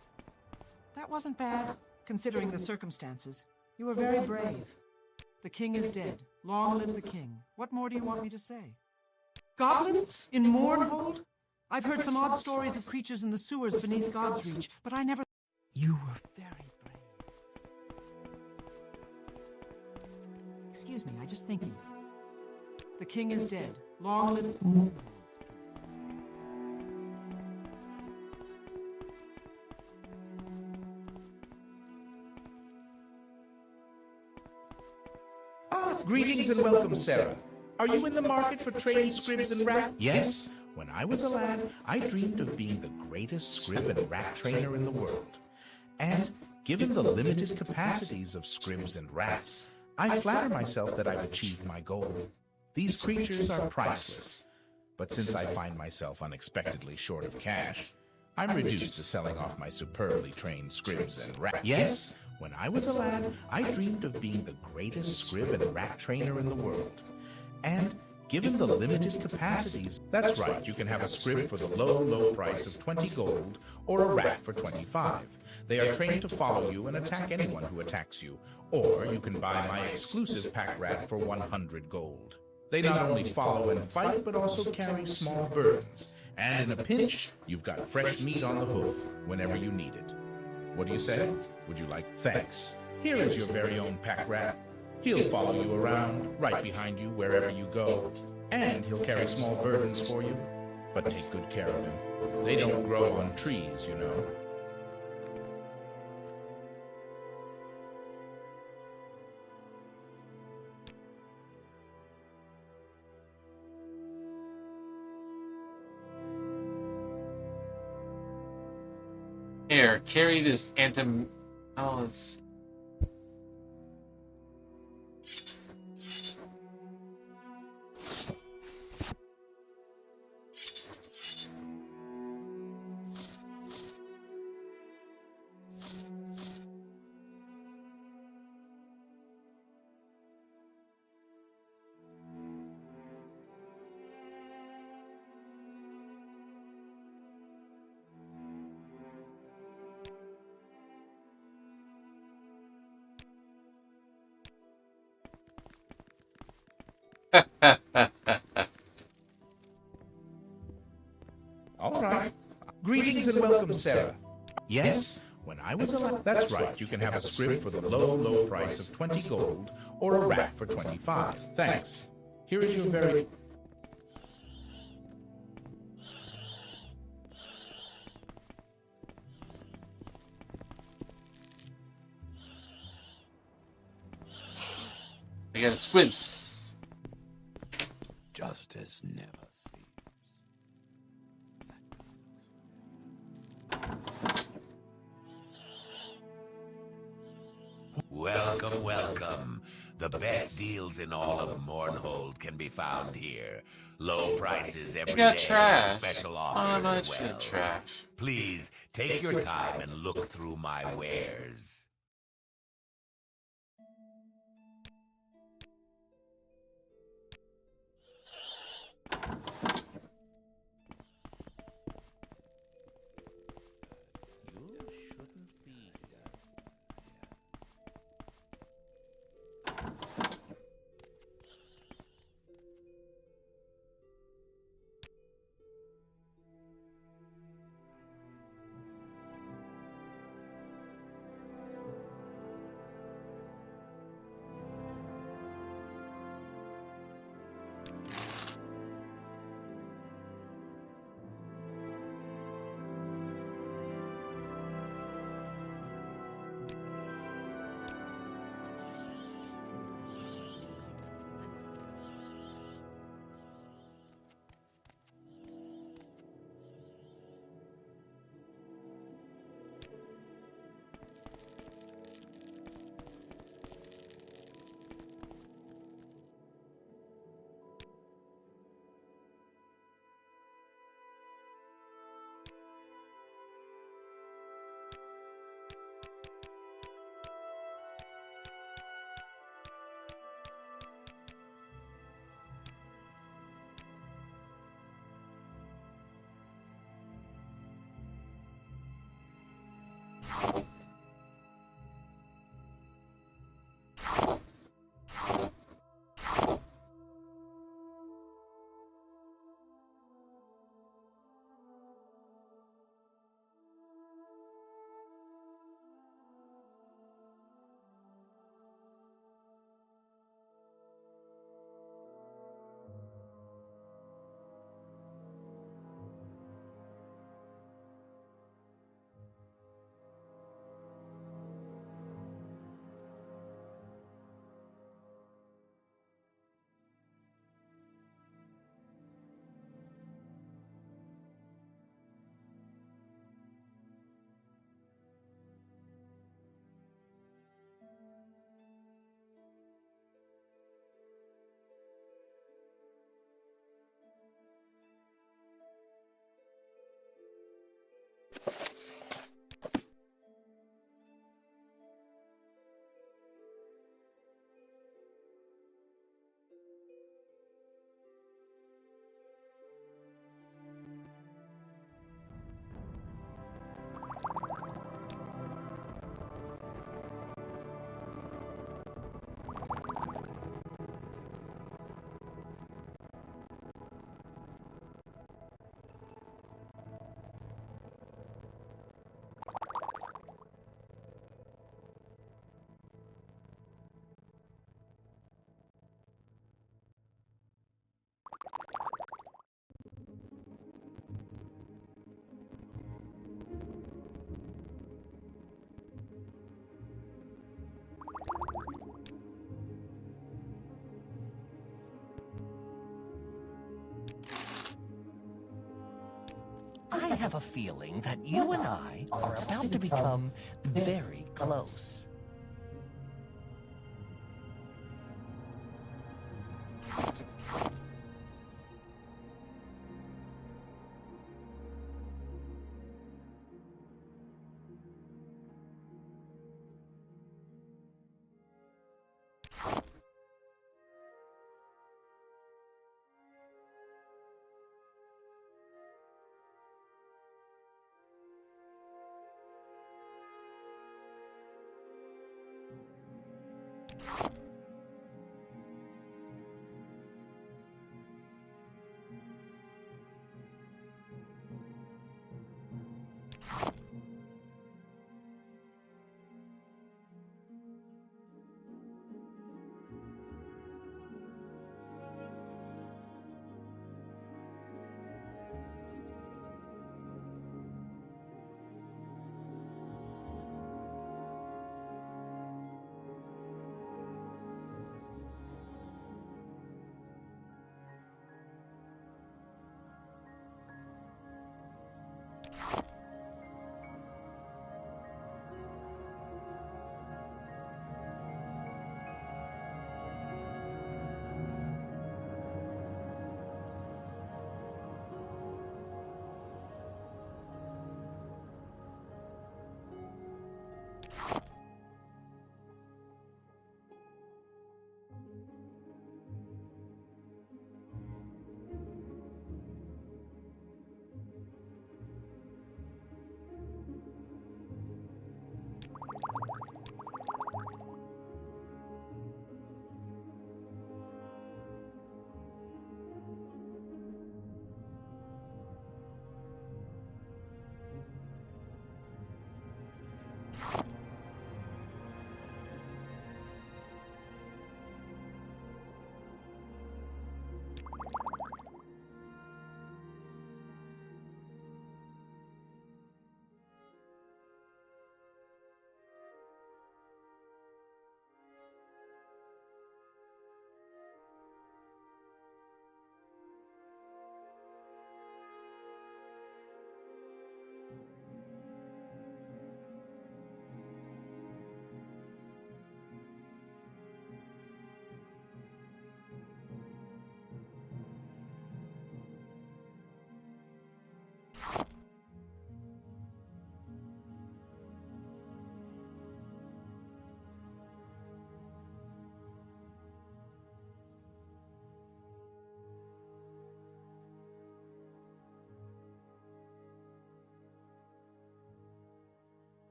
That wasn't bad, considering the circumstances. You were very brave. The king is dead. Long live the king. What more do you want me to say? Goblins? In Mournhold? I've heard some odd stories of creatures in the sewers beneath God's reach, but I never... You were very brave. Excuse me, I'm just thinking. The king is dead. Long live... Greetings and welcome, Sarah. Are you in the market for trained scribs and rat? Yes. When I was a lad, I dreamed of being the greatest scrib and rat trainer in the world. And given the limited capacities of scribs and rats, I flatter myself that I've achieved my goal. These creatures are priceless. But since I find myself unexpectedly short of cash, I'm reduced to selling off my superbly trained scribs and rats. Yes. When I was a lad, I dreamed of being the greatest scrib and rat trainer in the world. And given the limited capacities, that's right, you can have a scrib for the low price of 20 gold, or a rat for 25. They are trained to follow you and attack anyone who attacks you, or you can buy my exclusive pack rat for 100 gold. They not only follow and fight, but also carry small burdens. And in a pinch, you've got fresh meat on the hoof whenever you need it. What do you say? Would you like... Thanks. Here is your very own pack rat. He'll follow you around, right behind you wherever you go. And he'll carry small burdens for you. But take good care of him. They don't grow on trees, you know. Here, carry this anthem. Oh, it's. All right. Greetings and welcome, Sarah. Yes? When I was a lad... That's right, you can have a scrib for the low price of 20 gold, or a rat for 25. Thanks. Here is your very... I got squibs. Justice never sleeps. Welcome, welcome. The best deals in all of Mournhold can be found here. Low prices every You got day, trash. special Oh, offers not as well. shit trash. Please take your time and look through my wares. I have a feeling that you and I are about to become very close.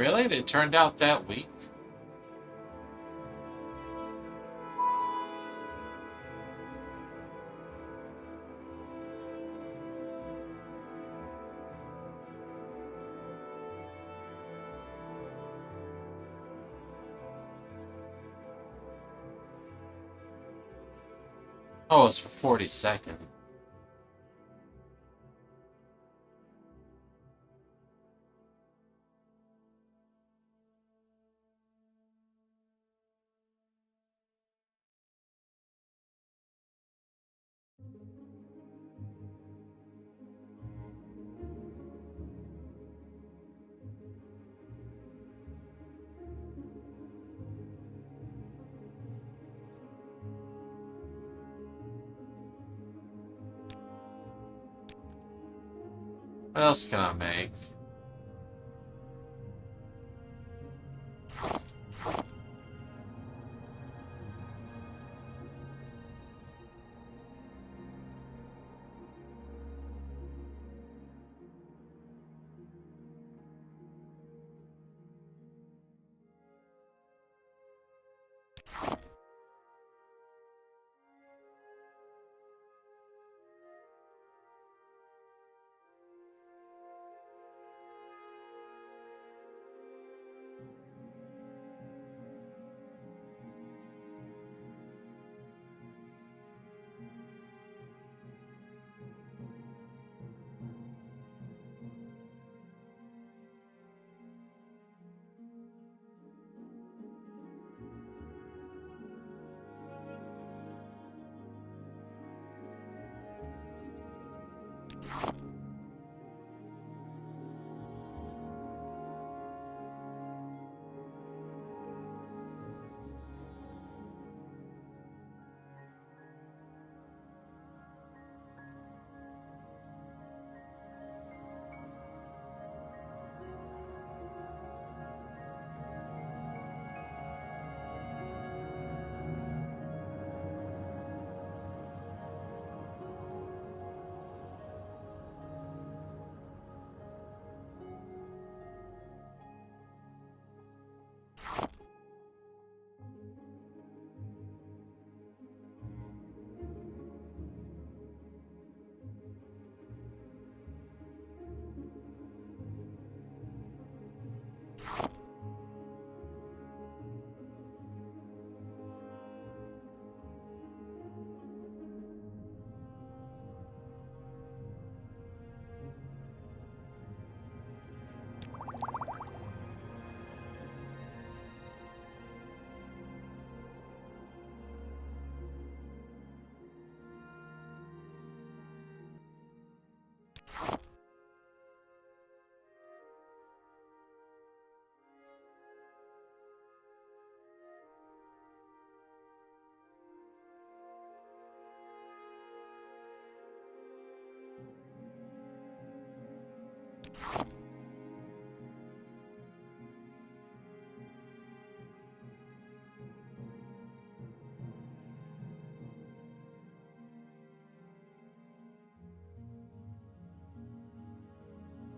Really? It turned out that weak? Oh, it's for 40 seconds. What else can I make?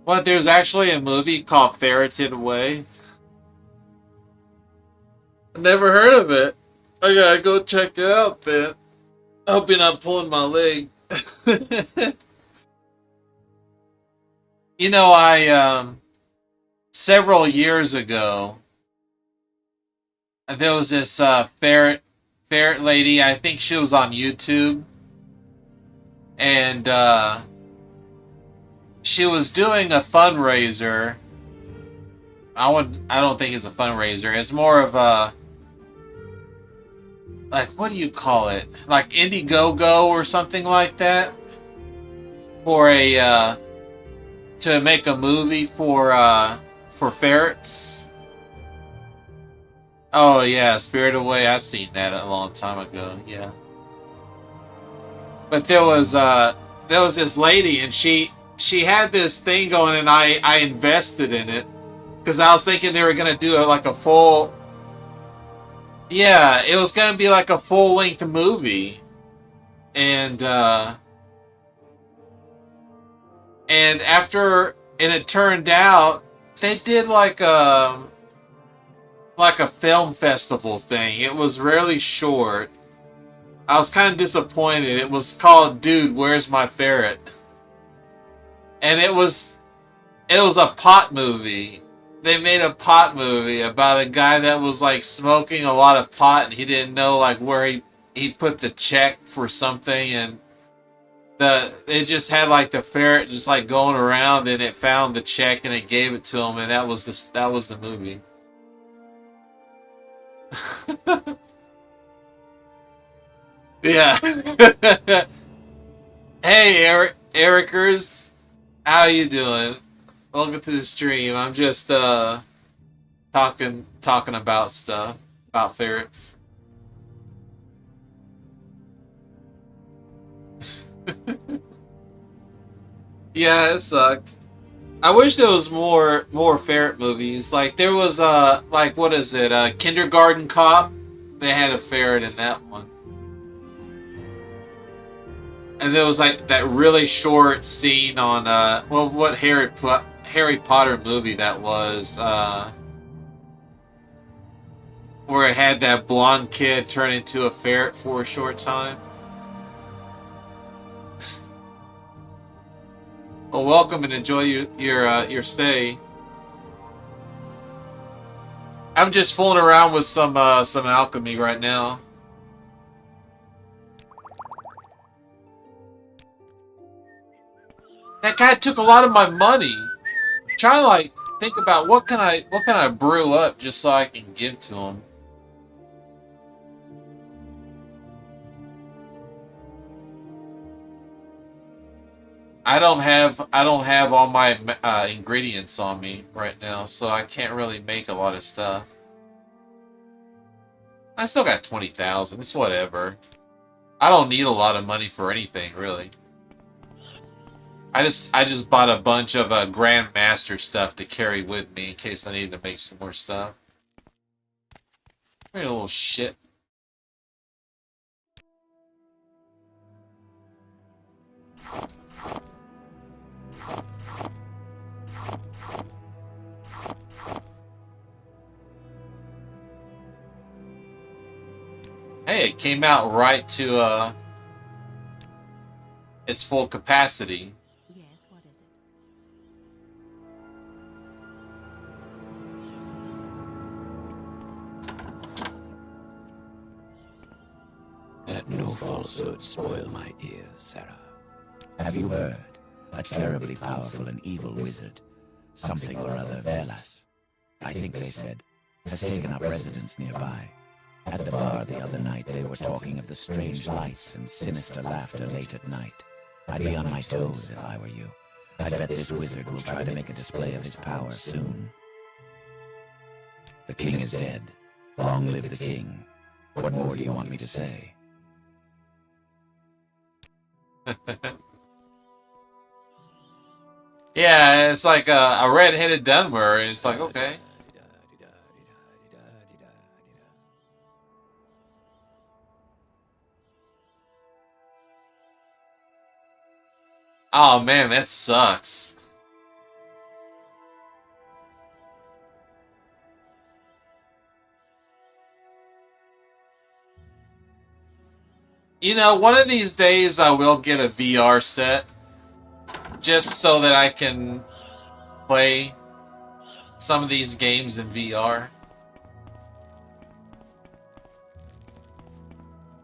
What, there's actually a movie called Ferreted Away? I never heard of it. I gotta go check it out then. I hope you're not pulling my leg. You know, several years ago, there was this ferret lady. I think she was on YouTube, and she was doing a fundraiser. I don't think it's a fundraiser. It's more of a, like, what do you call it? Like Indiegogo or something like that, for a to make a movie for ferrets. Oh yeah, Spirit Away. I've seen that a long time ago. Yeah, but there was this lady, and she had this thing going, and I invested in it because I was thinking they were gonna do like a full. Yeah, it was gonna be like a full-length movie, and it turned out they did like a film festival thing. It was really short. I was kind of disappointed. It was called Dude, Where's My Ferret? And it was a pot movie. They made a pot movie about a guy that was like smoking a lot of pot and he didn't know like where he put the check for something, and it just had like the ferret just like going around and it found the check and it gave it to him, and that was the movie. Yeah. Hey, Ericers, how you doing? Welcome to the stream. I'm just talking about stuff, about ferrets. Yeah, it sucked. I wish there was more ferret movies. Like there was like what is it? Kindergarten Cop. They had a ferret in that one. And there was like that really short scene on well, what Harry Potter movie that was, where it had that blonde kid turn into a ferret for a short time. Well, welcome and enjoy your stay. I'm just fooling around with some alchemy right now. That guy took a lot of my money. I'm trying to like think about what can I brew up just so I can give to him. I don't have all my ingredients on me right now, so I can't really make a lot of stuff. I still got 20,000. It's whatever. I don't need a lot of money for anything, really. I just bought a bunch of Grandmaster stuff to carry with me in case I need to make some more stuff. Wait a little shit. Hey, it came out right to its full capacity. Yes, what is it? Let no falsehood spoil my ears, Sarah. Have you heard? A terribly powerful and evil wizard, something or other Velas, I think they said, has taken up residence nearby. At the bar the other night, they were talking of the strange lights and sinister laughter late at night. I'd be on my toes if I were you. I bet this wizard will try to make a display of his power soon. The king is dead. Long live the king. What more do you want me to say? Yeah, it's like a red-headed Dunmer, and it's like, okay. Oh man, that sucks. You know, one of these days I will get a VR set just so that I can play some of these games in VR.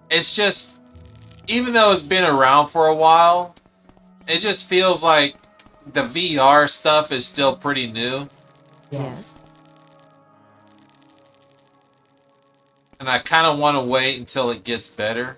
It's just, even though it's been around for a while, it just feels like the VR stuff is still pretty new. Yes. And I kind of want to wait until it gets better.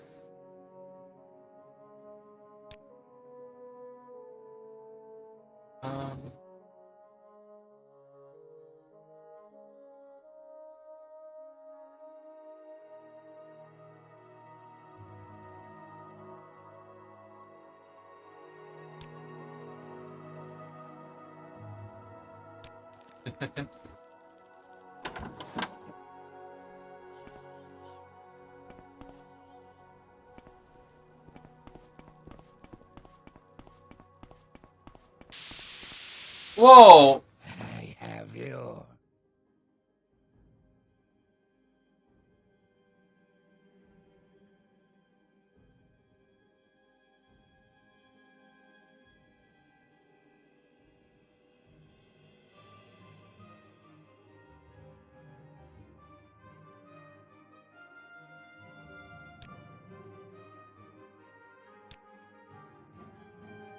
Whoa! I have of you.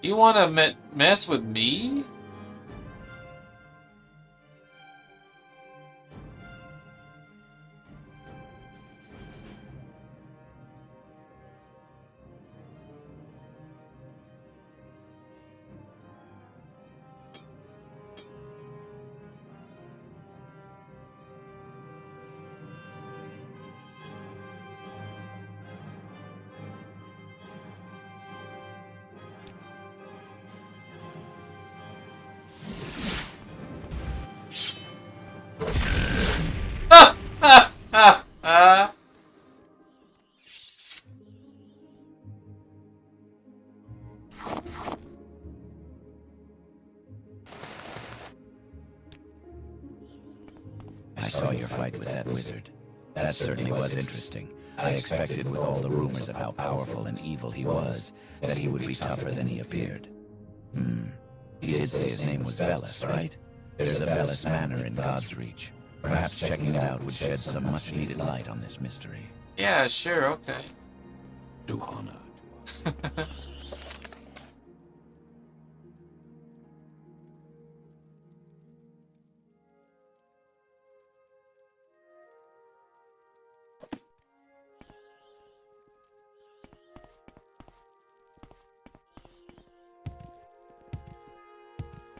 You want to mess with me? I saw your fight with that wizard. That certainly was interesting. I expected, with all the rumors of how powerful and evil he was, that he would be tougher than he appeared. He did say his name was Velas, right? There's a Velas Manor in God's Reach. Perhaps checking it out would shed some much-needed light on this mystery. Yeah, sure, okay. To honor.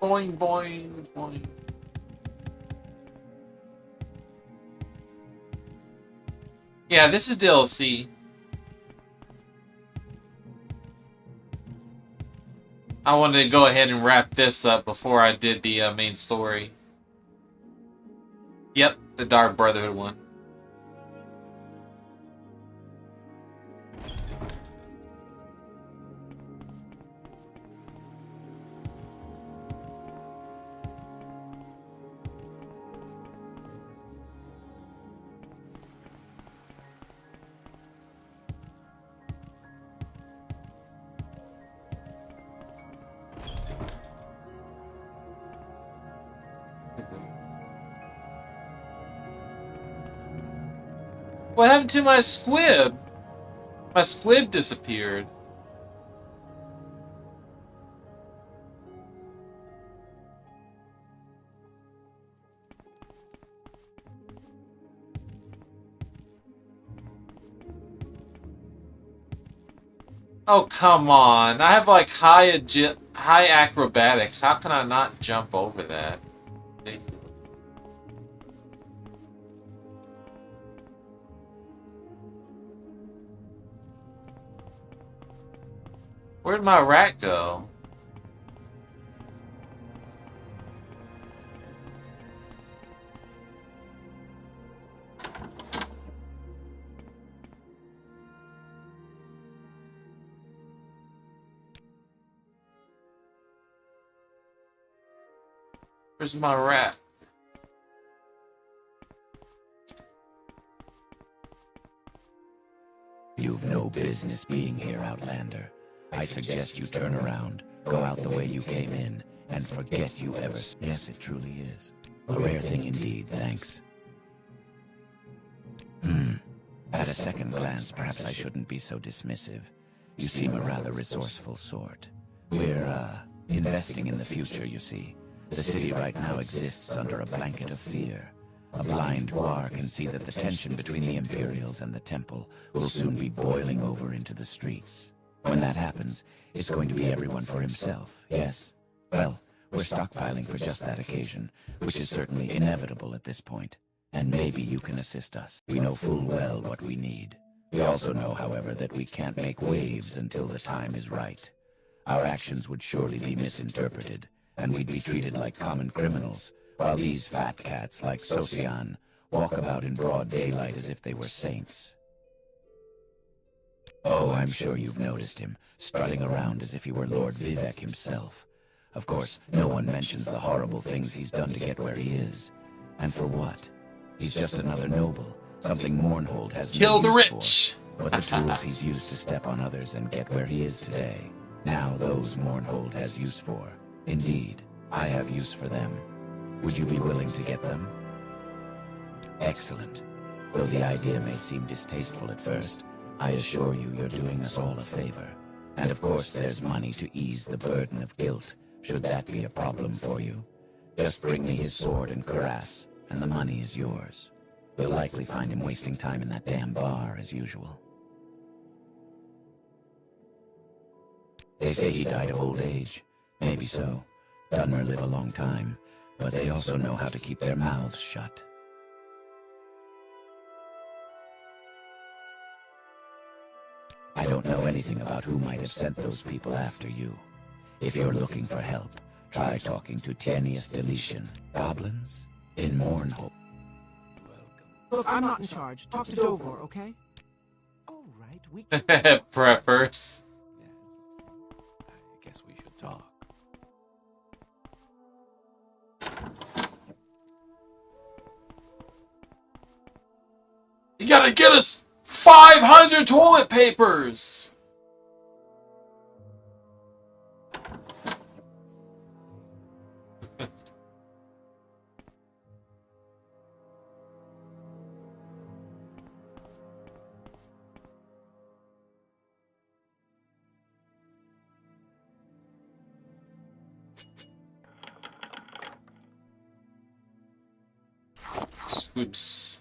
Boing, boing, boing. Yeah, this is DLC. I wanted to go ahead and wrap this up before I did the main story. Yep, the Dark Brotherhood one. What happened to my squib? My squib disappeared. Oh, come on. I have like high acrobatics. How can I not jump over that? Where'd my rat go? Where's my rat? You've no business being here, Outlander. I suggest you turn around, go out the way you came in, and forget you ever... Yes, it truly is. A rare thing indeed, thanks. At a second glance, perhaps I shouldn't be so dismissive. You seem a rather resourceful sort. We're, investing in the future, you see. The city right now exists under a blanket of fear. A blind Guar can see that the tension between the Imperials and the Temple will soon be boiling over into the streets. When that happens, it's going to be everyone for himself, yes? Well, we're stockpiling for just that occasion, which is certainly inevitable at this point. And maybe you can assist us. We know full well what we need. We also know, however, that we can't make waves until the time is right. Our actions would surely be misinterpreted, and we'd be treated like common criminals, while these fat cats like Socian walk about in broad daylight as if they were saints. Oh, I'm sure you've noticed him, strutting around as if he were Lord Vivek himself. Of course, no one mentions the horrible things he's done to get where he is. And for what? He's just another noble, something Mournhold has Kill no the use rich! for. But the tools he's used to step on others and get where he is today, now those Mournhold has use for. Indeed, I have use for them. Would you be willing to get them? Excellent. Though the idea may seem distasteful at first, I assure you you're doing us all a favor. And of course there's money to ease the burden of guilt, should that be a problem for you. Just bring me his sword and cuirass, and the money is yours. You'll likely find him wasting time in that damn bar, as usual. They say he died of old age. Maybe so. Dunmer live a long time, but they also know how to keep their mouths shut. I don't know anything about who might have sent those people after you. If you're looking for help, try talking to Tienius Deletion. Goblins? In Mournhold. Look, I'm not in charge. Talk to Dovor, okay? All right, we Preppers. I guess we should talk. You gotta get us 500 toilet papers! Oops.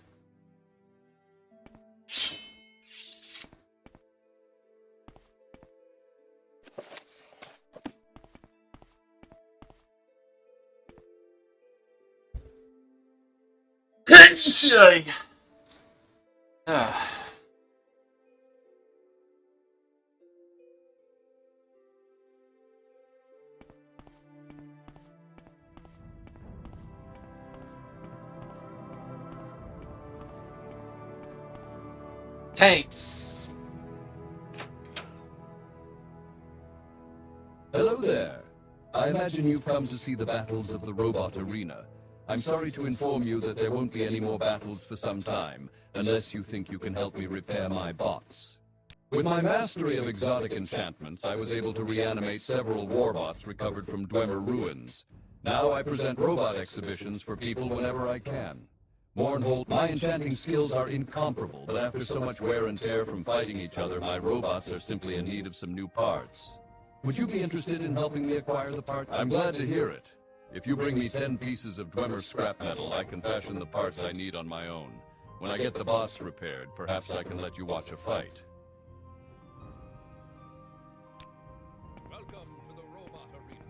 Tanks. Hello there. I imagine you've come to see the battles of the robot arena. I'm sorry to inform you that there won't be any more battles for some time, unless you think you can help me repair my bots. With my mastery of exotic enchantments, I was able to reanimate several warbots recovered from Dwemer ruins. Now I present robot exhibitions for people whenever I can. Mournhold, my enchanting skills are incomparable, but after so much wear and tear from fighting each other, my robots are simply in need of some new parts. Would you be interested in helping me acquire the part? I'm glad to hear it. If you bring me 10 pieces of Dwemer scrap metal, I can fashion the parts I need on my own. When I get the bots repaired, perhaps I can let you watch a fight. Welcome to the robot arena.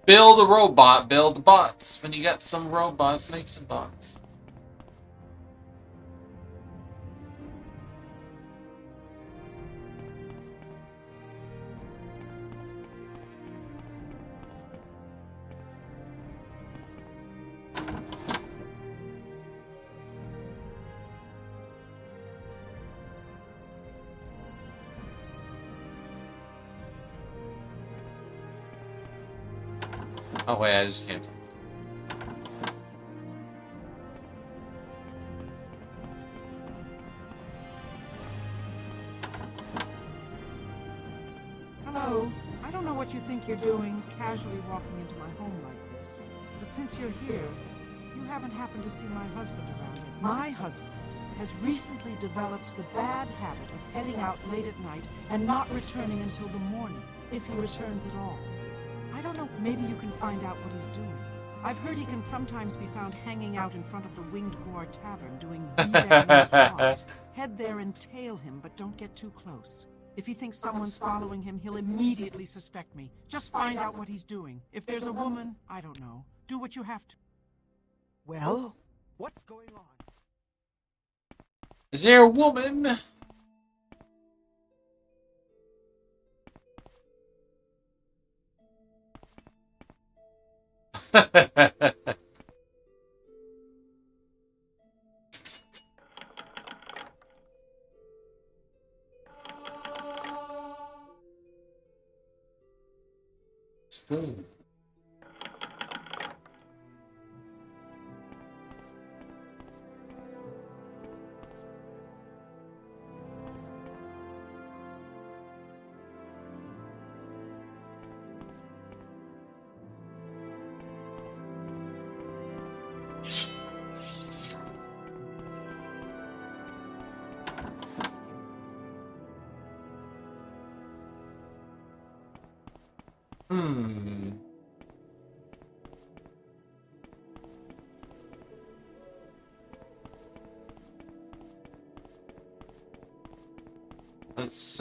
Build a robot, build bots. When you got some robots, make some bots. Oh wait, I just can't. Hello. I don't know what you think you're doing, casually walking into my home like this. But since you're here, you haven't happened to see my husband around here. My husband has recently developed the bad habit of heading out late at night and not returning until the morning, if he returns at all. I don't know, maybe you can find out what he's doing. I've heard he can sometimes be found hanging out in front of the Winged Gore Tavern doing Vivan knows what. Head there and tail him, but don't get too close. If he thinks someone's following him, he'll immediately suspect me. Just find out what he's doing. If there's a woman, I don't know. Do what you have to. Well, what's going on? Is there a woman? Hmm. Let's,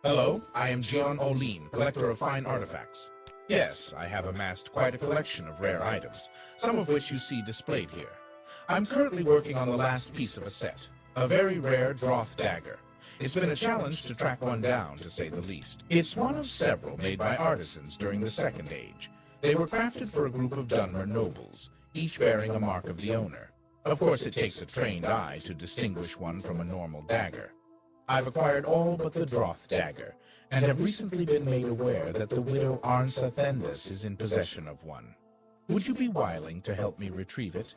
Hello, I am Gian Olin, collector of fine artifacts. Yes, I have amassed quite a collection of rare items, some of which you see displayed here. I'm currently working on the last piece of a set, a very rare Droth dagger. It's been a challenge to track one down, to say the least. It's one of several made by artisans during the Second Age. They were crafted for a group of Dunmer nobles, each bearing a mark of the owner. Of course, it takes a trained eye to distinguish one from a normal dagger. I've acquired all but the Droth dagger, and have recently been made aware that the widow Arnsa Thendis is in possession of one. Would you be willing to help me retrieve it?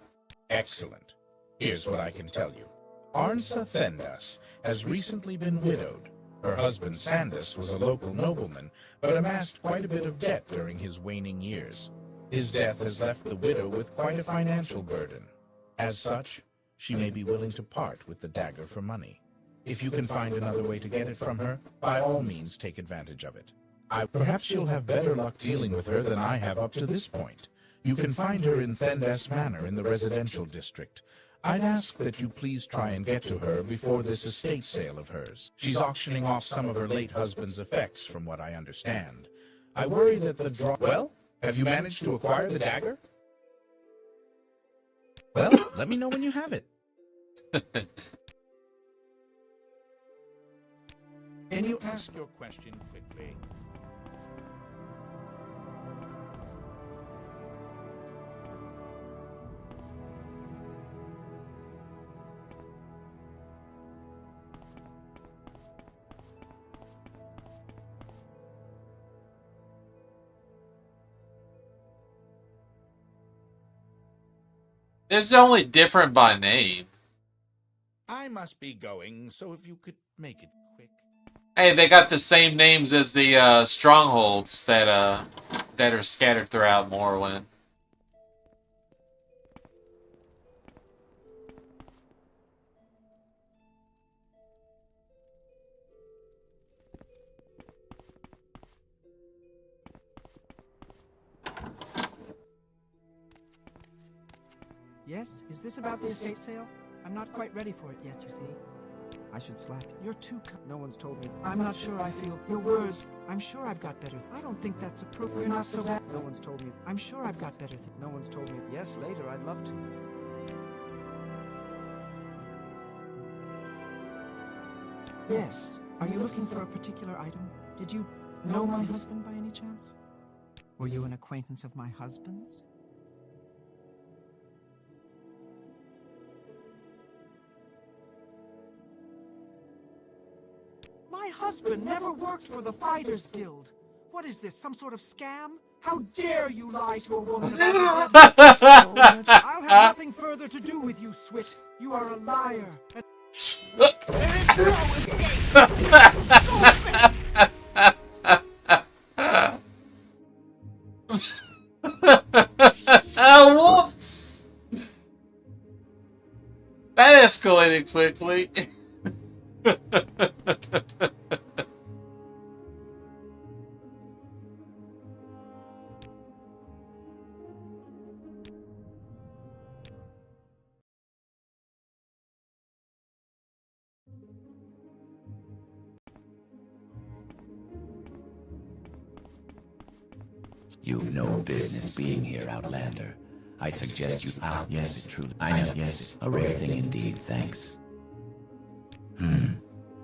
Excellent. Here's what I can tell you. Arnsa Thendis has recently been widowed. Her husband Sandus was a local nobleman, but amassed quite a bit of debt during his waning years. His death has left the widow with quite a financial burden. As such, she may be willing to part with the dagger for money. If you can find another way to get it from her, by all means take advantage of it. Perhaps you'll have better luck dealing with her than I have up to this point. You can find her in Thendas Manor in the residential district. I'd ask that you please try and get to her before this estate sale of hers. She's auctioning off some of her late husband's effects, from what I understand. I worry that the draw... Well, have you managed to acquire the dagger? Well, let me know when you have it. Can you ask your question quickly? It's only different by name. I must be going, so if you could make it quick. Hey, they got the same names as the strongholds that are scattered throughout Morrowind. Yes? Is this about the estate sale? I'm not quite ready for it yet, you see. I should slap you. You're too no one's told me. I'm not sure I feel your words. I'm sure I've got better. I don't think that's appropriate. You're not so bad. No one's told me. I'm sure I've got better. No one's told me. Yes, later. I'd love to. Yes. Are you looking for a particular item? Did you know my husband by any chance? Were you an acquaintance of my husband's? My husband never worked for the Fighters Guild. What is this, some sort of scam? How dare you lie to a woman about her death? So much. I'll have nothing further to do with you, Swit. You are a liar. And there is no escape. Whoops! That escalated quickly. You've no business being here, Outlander. I suggest you out. Yes, it truly. I know. Yes, a rare thing indeed. Thanks.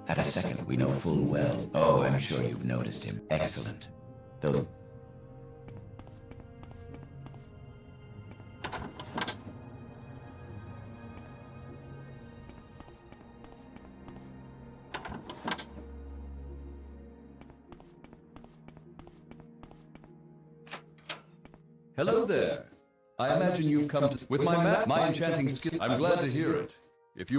At a second, we know full well. Oh, I'm sure you've noticed him. Excellent. Though. Hello there. I imagine you've come to... With my enchanting skill, I'm glad to hear it. If you...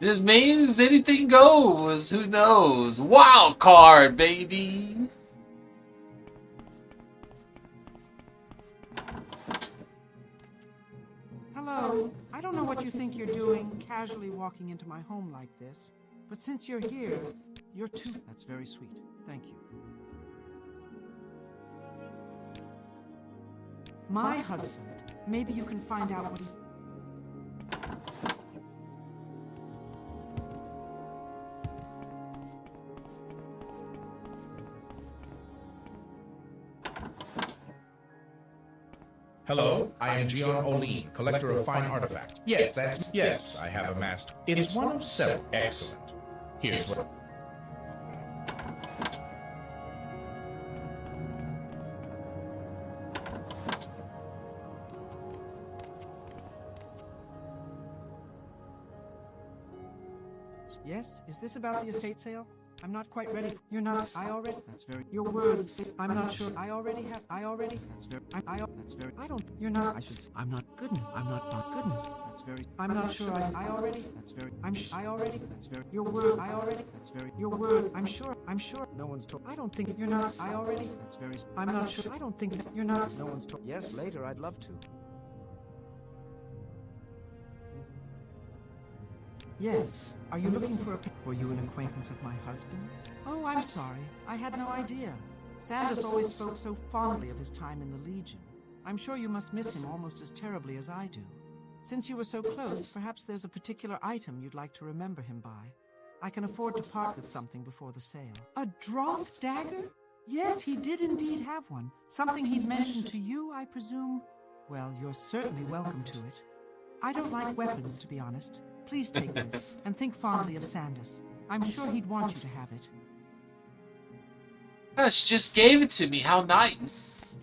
This means anything goes. Who knows? Wild card, baby. Hello. I don't know what you think you're doing, casually walking into my home like this. But since you're here, you're too... That's very sweet. Thank you. My husband. Maybe you can find out what he... Hello, I am Gian Olin, collector of fine artifacts. Yes, that's... Yes, I have amassed... It's one of several. Excellent. Here's what... Yes? Is this about the estate sale? I'm not quite ready. You're not... I already... That's very... Your words... I'm not sure. I already have... I already... That's very... That's very... I don't... You're not... I should... I'm not... Goodness. I'm not... Goodness. That's very... I'm not sure. I already... That's very... I already... That's very... Your word... I already... That's very... Your word... I'm sure. I'm sure. No one's told... I don't think... You're not... I already... That's very... I'm not sure. I don't think... You're not... No one's told... Yes, later. I'd love to. Yes. Are you looking for a... Were you an acquaintance of my husband's? Oh, I'm sorry. I had no idea. Sandus always spoke so fondly of his time in the Legion. I'm sure you must miss him almost as terribly as I do. Since you were so close, perhaps there's a particular item you'd like to remember him by. I can afford to part with something before the sale. A Droth dagger? Yes, he did indeed have one. Something he'd mentioned to you, I presume? Well, you're certainly welcome to it. I don't like weapons, to be honest. Please take this, and think fondly of Sandus. I'm sure he'd want you to have it. Oh, she just gave it to me. How nice.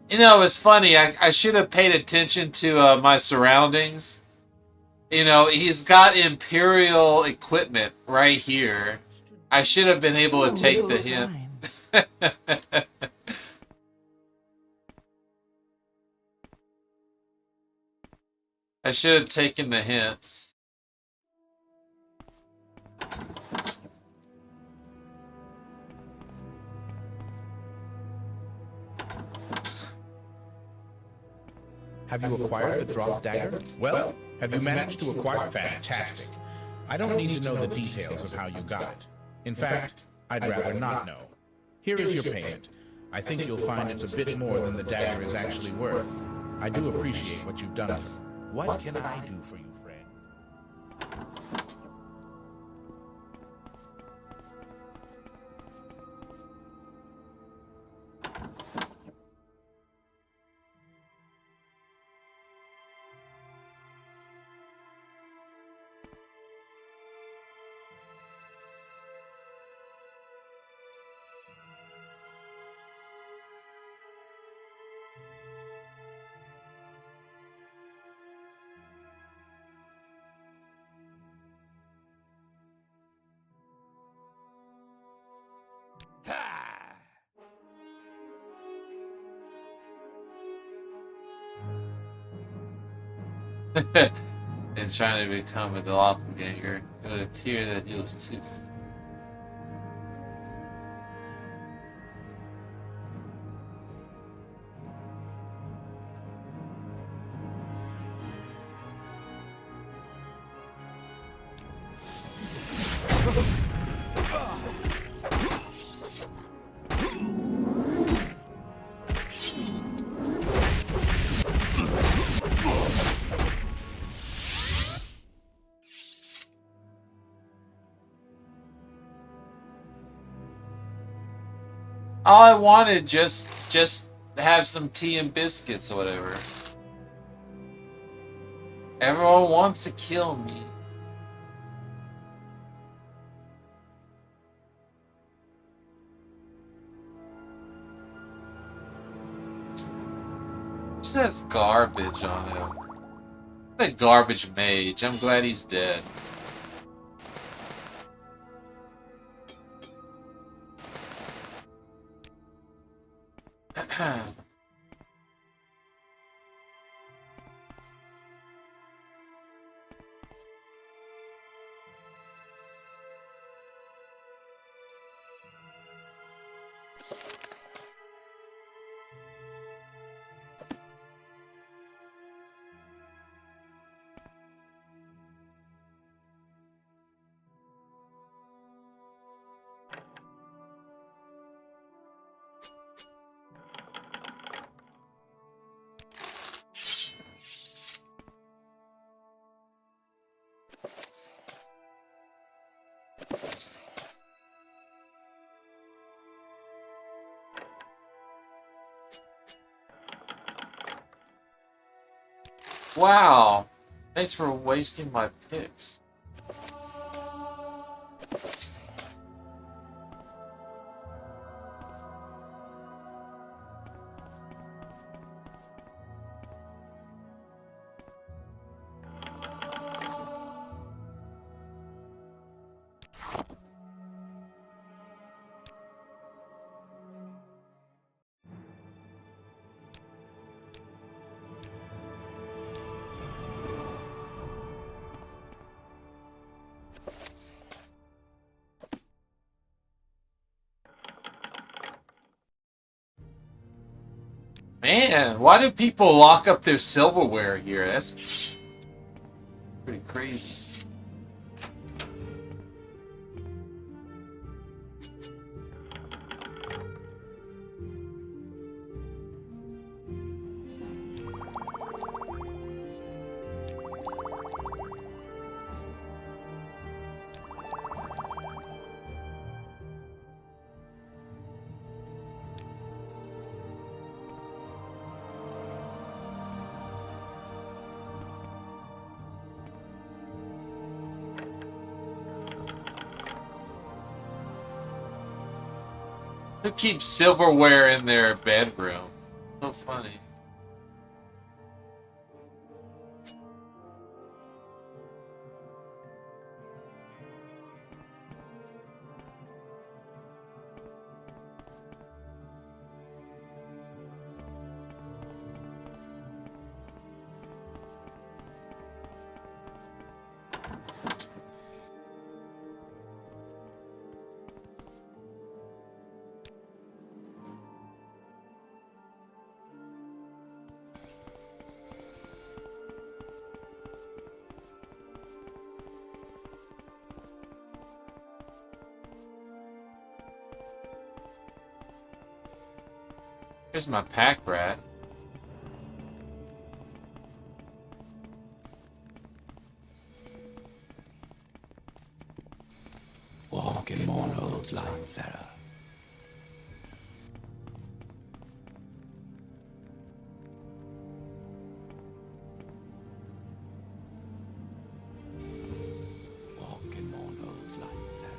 You know, it's funny. I should have paid attention to my surroundings. You know, he's got Imperial equipment right here. I should have been able to take the hint. I should have taken the hints. Have you acquired the Droth dagger? Well, have you managed to acquire... Fantastic. I don't need to know the details of how you got it. In fact, I'd rather not know. Here is your payment. I think you'll find it's a bit more than the dagger is actually worth. I do appreciate what you've done for me. What can I do for you, friend? And trying to become a doppelganger, it would appear that he was too... All I wanted just have some tea and biscuits or whatever. Everyone wants to kill me. Just has garbage on him. That garbage mage. I'm glad he's dead. Wow. Thanks for wasting my picks. Man, why do people lock up their silverware here? That's pretty crazy. Who keeps silverware in their bedroom? So funny. Here's my pack rat. Walk in Mornhold's light, Sarah. Walk in Mornhold's light, Sarah.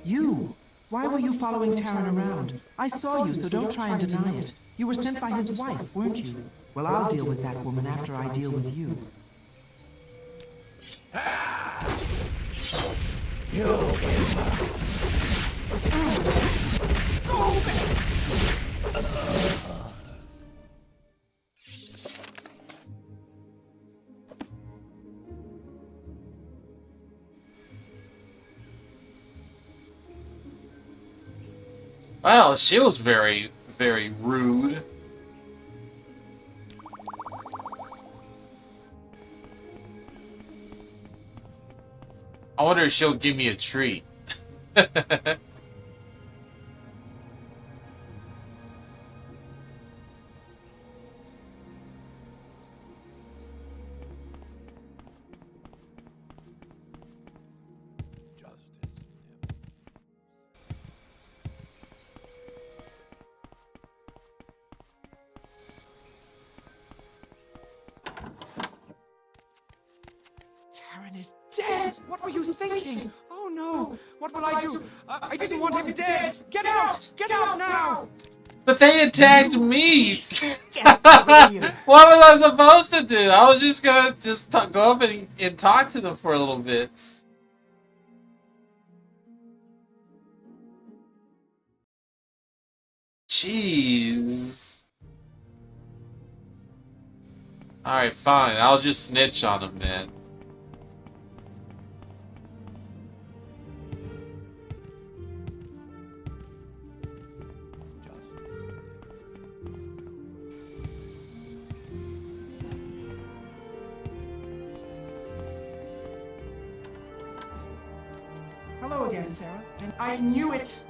You! Why were you following Taryn around? I saw you, so don't try and deny it. You were sent by his wife, weren't you? Well, I'll deal with that woman after I deal with you. Wow, she was very, very rude. I wonder if she'll give me a treat. Taran is dead! What were you thinking? Oh no! What will I do? I didn't want him dead! Get out! Get out now! But they attacked me! Get over here! What was I supposed to do? I was just gonna go up and talk to them for a little bit. Jeez. Alright, fine. I'll just snitch on them then. Hello again, Sarah. And I knew it!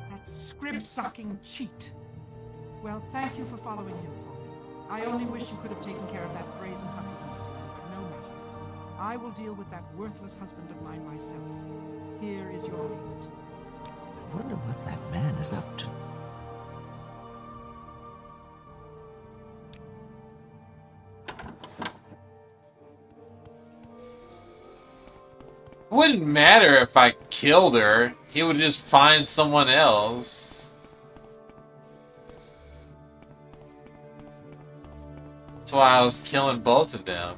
That scrib-sucking cheat. Well, thank you for following him for me. I only wish you could have taken care of that brazen hussy he's seen, but no matter. I will deal with that worthless husband of mine myself. Here is your payment. I wonder what that man is up to. It wouldn't matter if I killed her. He would just find someone else. That's why I was killing both of them.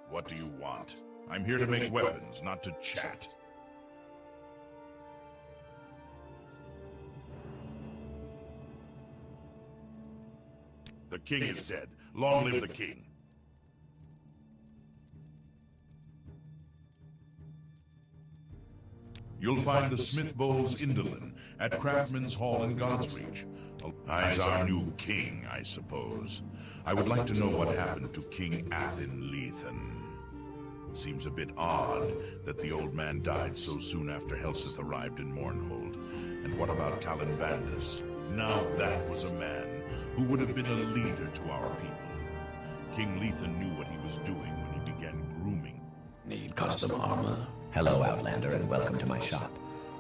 What do you want? I'm here to make weapons, not to chat. The king is dead. Long live the king. You'll find the Smith Bowls Indolin at Craftsman's Hall in Godsreach. He's our new king, I suppose. I would like to know what happened to King Athen Lethan. Seems a bit odd that the old man died so soon after Helseth arrived in Mournhold. And what about Talon Vandus? Now that was a man who would have been a leader to our people. King Lethan knew what he was doing when he began grooming. Need custom armor? Hello, Outlander, and welcome to my shop.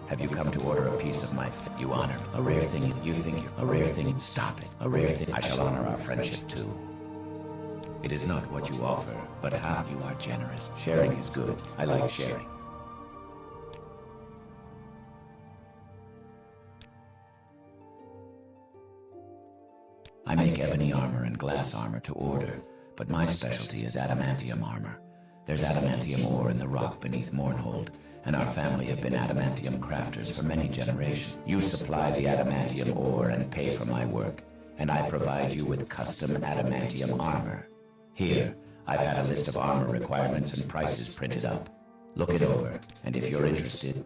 Have you come to order a piece of my you honor? A rare thing you think you're a rare thing. Stop it. A rare thing. I shall honor our friendship too. It is not what you offer, but how you are generous. Sharing is good. I like sharing. I make ebony armor and glass armor to order, but my specialty is adamantium armor. There's adamantium ore in the rock beneath Mournhold, and our family have been adamantium crafters for many generations. You supply the adamantium ore and pay for my work, and I provide you with custom adamantium armor. Here, I've had a list of armor requirements and prices printed up. Look it over, and if you're interested...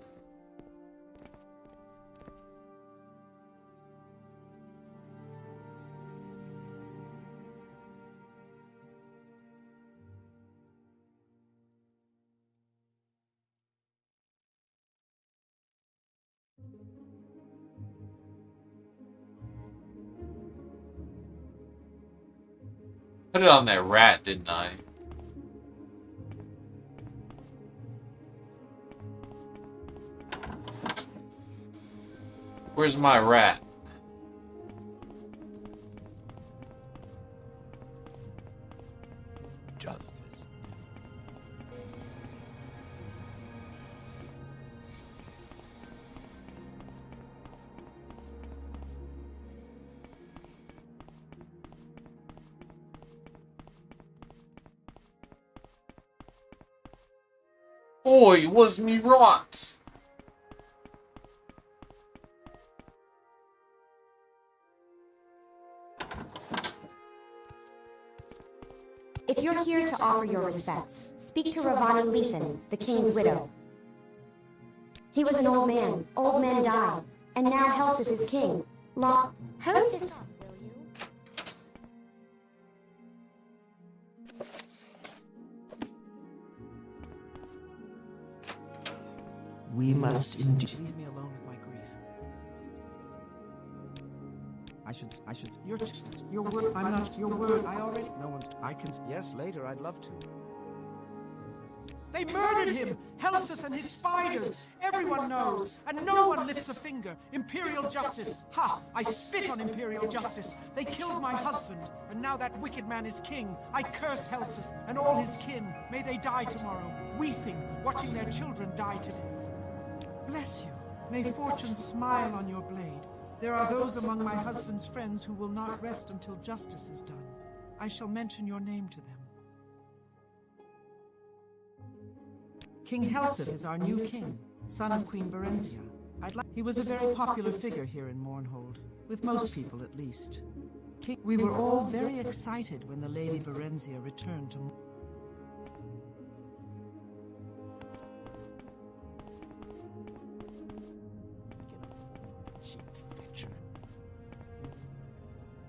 Put it on that rat, didn't I? Where's my rat? Justice. Oi, was me rot? If you're here to offer your respects, speak to Ravani Lethan, the king's widow. He was an old man. Old men die. And now Helseth is king. Hurry this up, will you? We must indeed. Leave me alone with my grief. Your word, I'm not, your word, I already, no one's, I can, yes, later, I'd love to. They murdered him! Helseth and his spiders! Everyone knows, and no one lifts a finger. Imperial justice! Ha! I spit on Imperial justice! They killed my husband, and now that wicked man is king. I curse Helseth and all his kin. May they die tomorrow, weeping, watching their children die today. Bless you. May fortune smile on your blade. There are those among my husband's friends who will not rest until justice is done. I shall mention your name to them. King Helseth is our new king, son of Queen Berenzia. He was a very popular figure here in Mournhold, with most people at least. We were all very excited when the Lady Berenzia returned to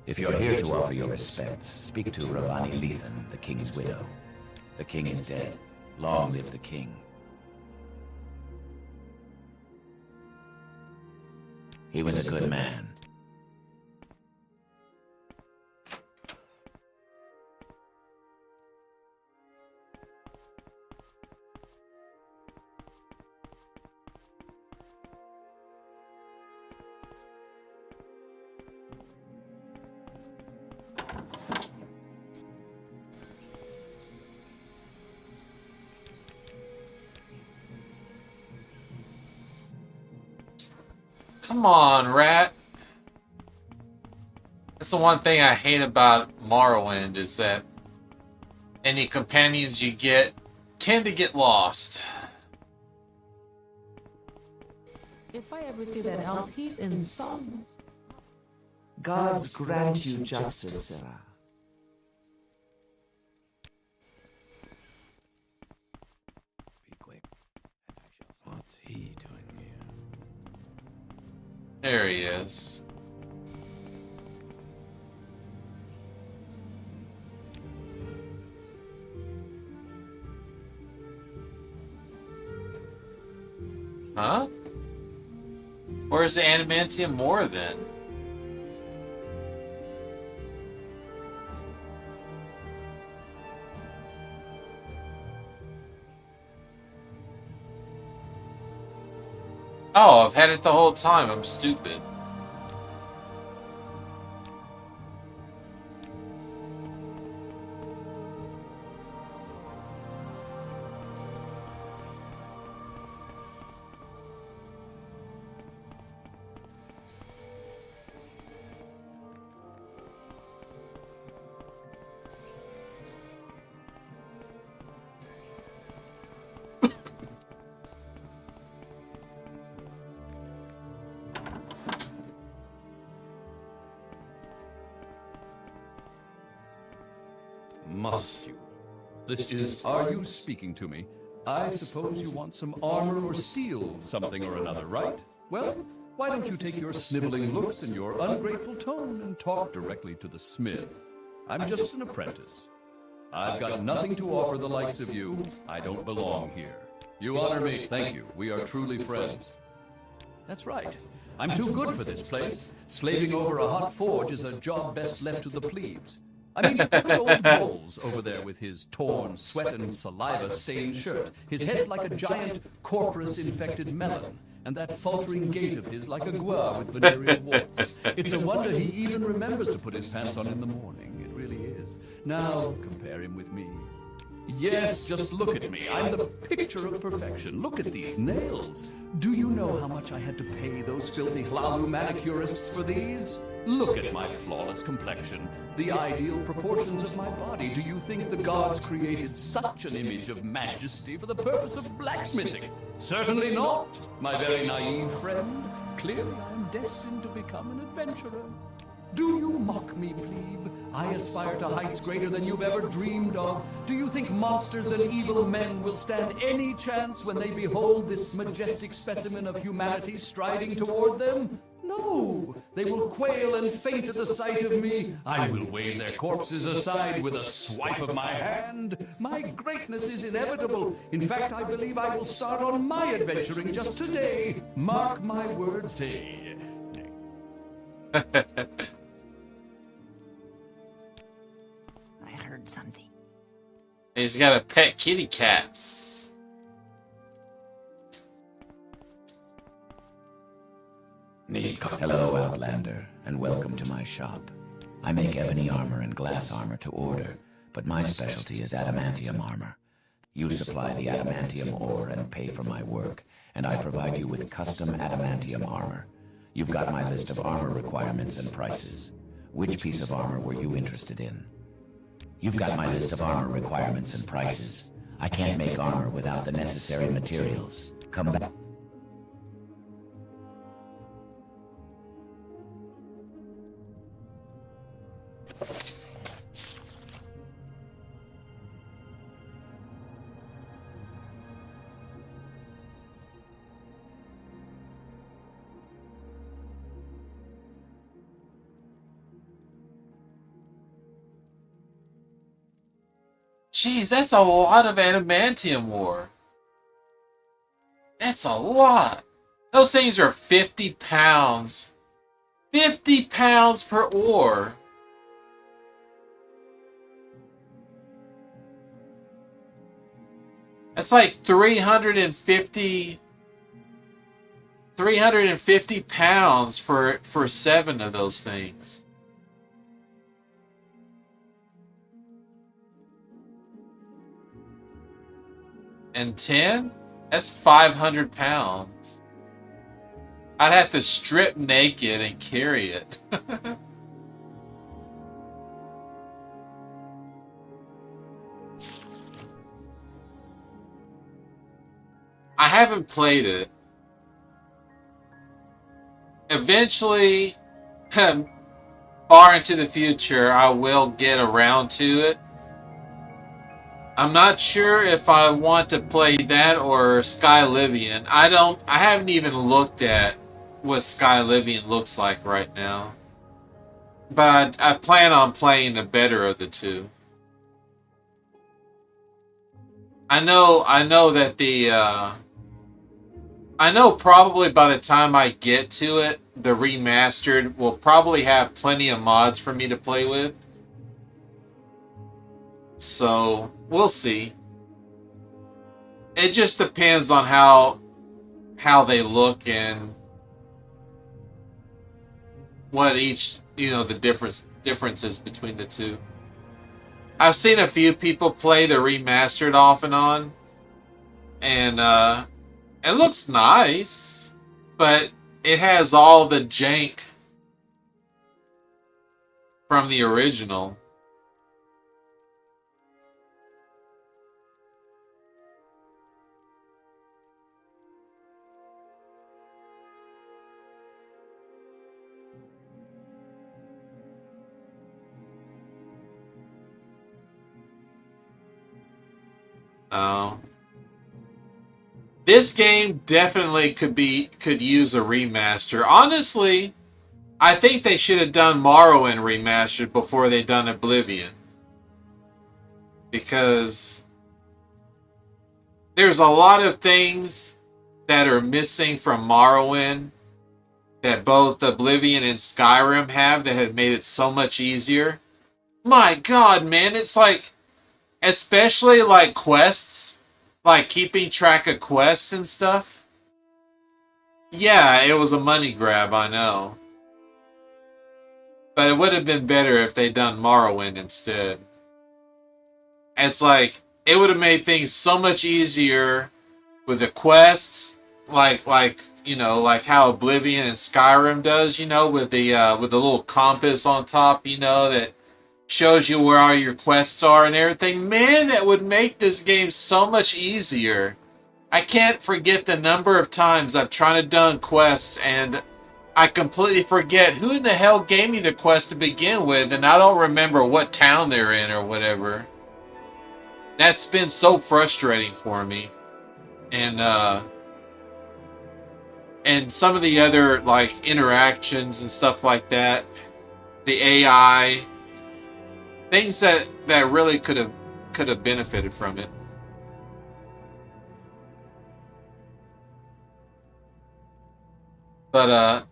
If you're here to offer your respects, speak to Ravani Lethan, the king's widow. The king is dead. Long live the king. He was a good man. Come on, rat. That's the one thing I hate about Morrowind, is that any companions you get tend to get lost. If I ever see that elf, he's in some... Gods grant you justice, Sarah. Be quick, and I shall... What's he doing here? There he is. Huh? Where's the adamantium ore then? Oh, I've had it the whole time. I'm stupid. Must you? This is, are you speaking to me? I suppose you want some armor or steel, something or another, right? Well, why don't you take your sniveling looks and your ungrateful tone and talk directly to the smith? I'm just an apprentice. I've got nothing to offer the likes of you. I don't belong here. You honor me, thank you. We are truly friends. That's right. I'm too good for this place. Slaving over a hot forge is a job best left to the plebes. I mean, look at old Bowles over there with his torn, sweat and saliva-stained shirt, his head like a giant corporus-infected melon, and that faltering gait of his like a guar with venereal warts. It's a wonder he even remembers to put his pants on in the morning. It really is. Now, compare him with me. Yes, just look at me. I'm the picture of perfection. Look at these nails. Do you know how much I had to pay those filthy Hlalu manicurists for these? Look at my flawless complexion, the ideal proportions of my body. Do you think the gods created such an image of majesty for the purpose of blacksmithing? Certainly not, my very naive friend. Clearly I'm destined to become an adventurer. Do you mock me, plebe? I aspire to heights greater than you've ever dreamed of. Do you think monsters and evil men will stand any chance when they behold this majestic specimen of humanity striding toward them? No! They will quail and faint at the sight of me. I will wave their corpses aside with a swipe of my hand. My greatness is inevitable. In fact, I believe I will start on my adventuring just today. Mark my words, day. I heard something. He's got a pet kitty cats. Hello, Outlander, and welcome to my shop. I make ebony armor and glass armor to order, but my specialty is adamantium armor. You supply the adamantium ore and pay for my work, and I provide you with custom adamantium armor. You've got my list of armor requirements and prices. Which piece of armor were you interested in? You've got my list of armor requirements and prices. I can't make armor without the necessary materials. Come back. Jeez, that's a lot of adamantium ore. That's a lot. Those things are 50 pounds. 50 pounds per ore. That's like 350 pounds for 7 of those things. And 10? That's 500 pounds. I'd have to strip naked and carry it. I haven't played it. Eventually, far into the future, I will get around to it. I'm not sure if I want to play that or Skylivian. I haven't even looked at what Skylivian looks like right now. But I plan on playing the better of the two. I know that I know probably by the time I get to it, the remastered will probably have plenty of mods for me to play with. So, we'll see. It just depends on how they look and what each, the differences between the two. I've seen a few people play the remastered off and on, and it looks nice, but it has all the jank from the original. This game definitely could use a remaster. Honestly, I think they should have done Morrowind remastered before they done Oblivion. Because there's a lot of things that are missing from Morrowind that both Oblivion and Skyrim have that have made it so much easier. My God, man, it's like, especially like quests, like keeping track of quests and stuff. Yeah, it was a money grab, I know. But it would have been better if they'd done Morrowind instead. It's like, it would have made things so much easier with the quests, like how Oblivion and Skyrim does, with the little compass on top, that shows you where all your quests are and everything. Man, that would make this game so much easier. I can't forget the number of times I've tried to done quests and I completely forget who in the hell gave me the quest to begin with, and I don't remember what town they're in or whatever. That's been so frustrating for me. And some of the other like interactions and stuff like that, the AI, things that really could have benefited from it. But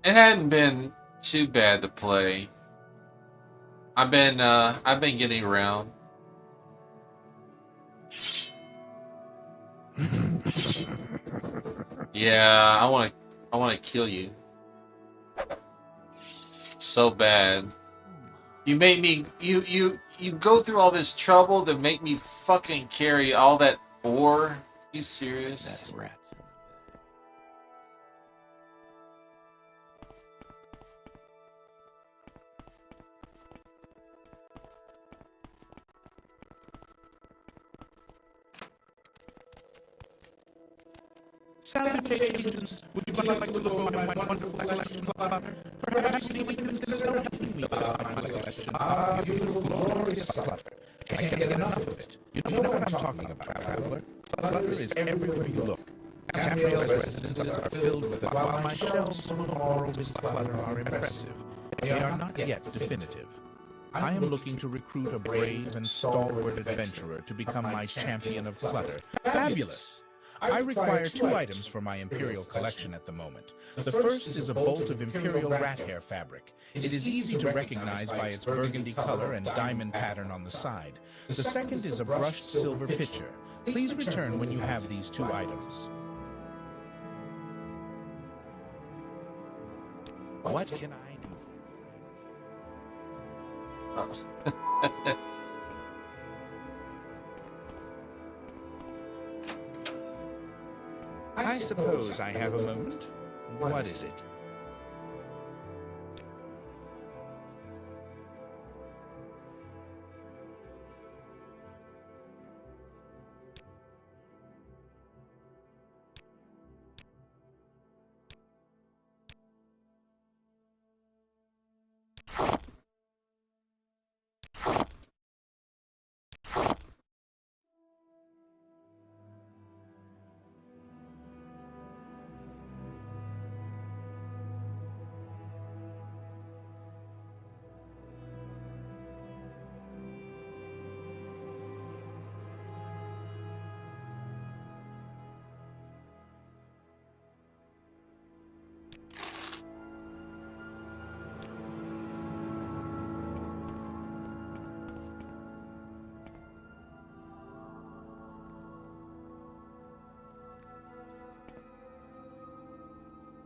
it hadn't been too bad to play. I've been getting around. Yeah, I want to kill you so bad. You made me you go through all this trouble to make me fucking carry all that ore. You serious? That's rats. Salutations! Would you like to look over my wonderful collection, Clutter? Perhaps you would consider helping me fill out my collection. Ah, beautiful, glorious Clutter. Can't get enough of it. You know what I'm talking about, traveler. Clutter is everywhere you look. Tamriel's residences are filled with it, while my shelves full of Morrowind's clutter are impressive. They are not yet definitive. I am looking to recruit a brave and stalwart adventurer to become my champion of clutter. Fabulous! I require 2 items for my Imperial collection at the moment. The first is a bolt of Imperial rat hair fabric. It is easy to recognize by its burgundy color and diamond pattern on the side. The second is a brushed silver pitcher. Please return when you have these 2 items. What can I do? I suppose I have a moment. What is it?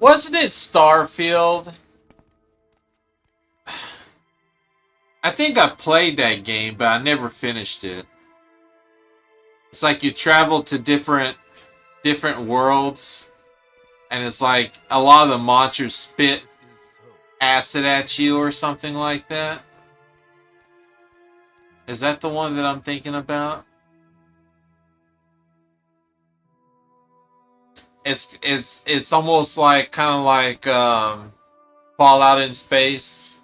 Wasn't it Starfield? I think I played that game, but I never finished it. It's like you travel to different worlds, and it's like a lot of the monsters spit acid at you or something like that. Is that the one that I'm thinking about? It's almost like kind of like Fallout in space.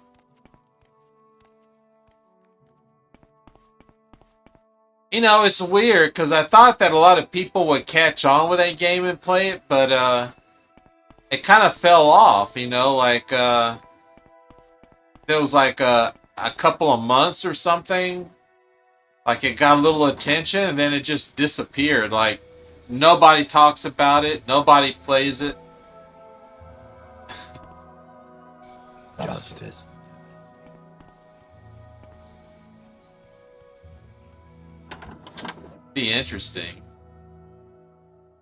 You know, it's weird because I thought that a lot of people would catch on with that game and play it, but it kind of fell off. You know, like there was like a couple of months or something. Like it got a little attention and then it just disappeared. Like nobody talks about it. Nobody plays it. Justice. Be interesting.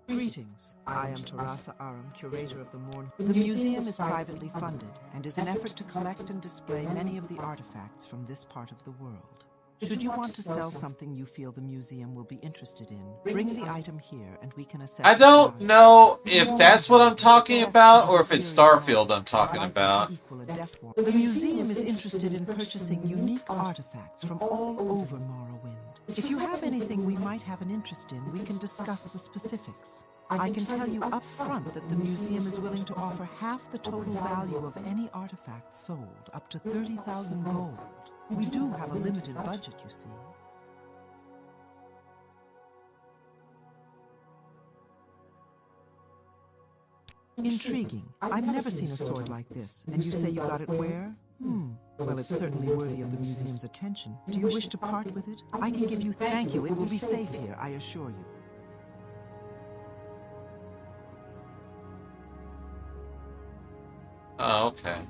Greetings. I am Tarasa Aram, curator of the Morn. The museum is privately funded and is an effort to collect and display many of the artifacts from this part of the world. Should you want to sell something you feel the museum will be interested in, bring the item here and we can assess. I don't know if that's what I'm talking about or if it's Starfield I'm talking about. The museum is interested in purchasing unique artifacts from all over Morrowind. If you have anything we might have an interest in, we can discuss the specifics. I can tell you up front that the museum is willing to offer half the total value of any artifact sold, up to 30,000 gold. We do have a limited budget, you see. Intriguing. I've never seen a sword like this. And you say you got it where? Well, it's certainly worthy of the museum's attention. Do you wish to part with it? I can give you... Thank you. It will be safe here, I assure you. Oh, okay.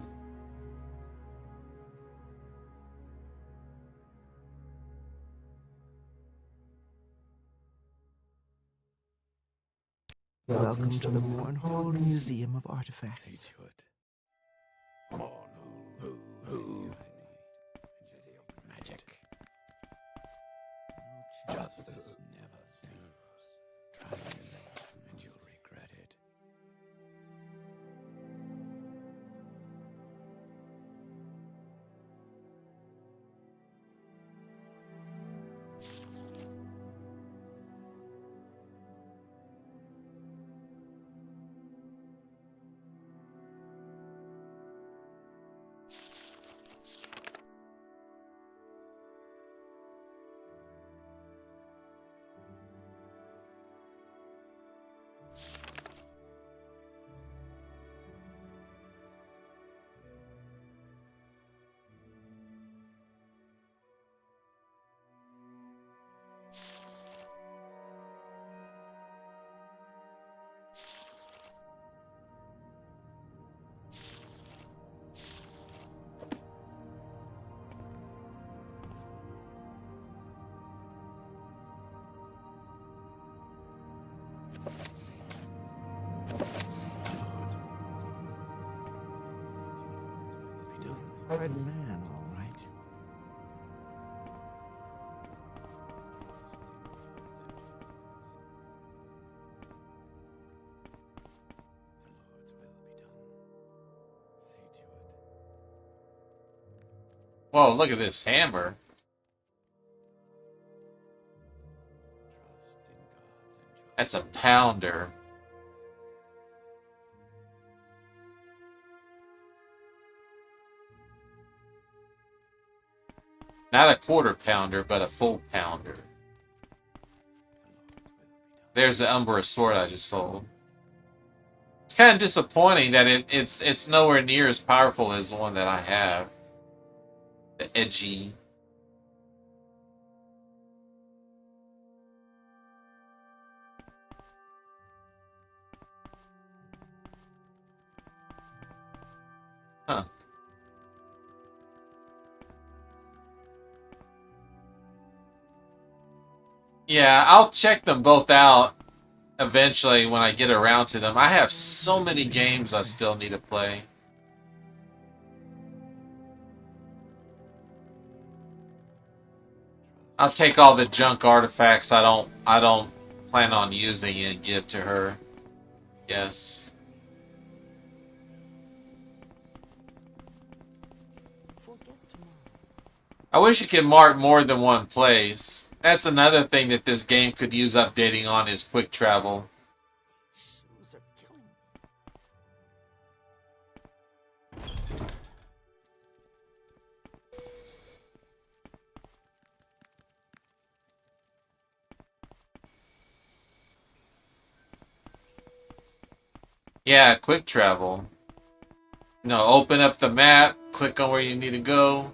Welcome to the Morrowind Museum of Artifacts. Magic. Justice never sleeps. Try it and you'll regret it. Red man, all right. Whoa, look at this hammer. That's a pounder. Not a quarter pounder, but a full pounder. There's the Umbra sword I just sold. It's kind of disappointing that it's nowhere near as powerful as the one that I have. The edgy. Huh. Yeah, I'll check them both out eventually when I get around to them. I have so many games I still need to play. I'll take all the junk artifacts I don't plan on using and give to her. Yes. I wish you could mark more than one place. That's another thing that this game could use updating on is quick travel. Yeah, quick travel. No, open up the map, click on where you need to go.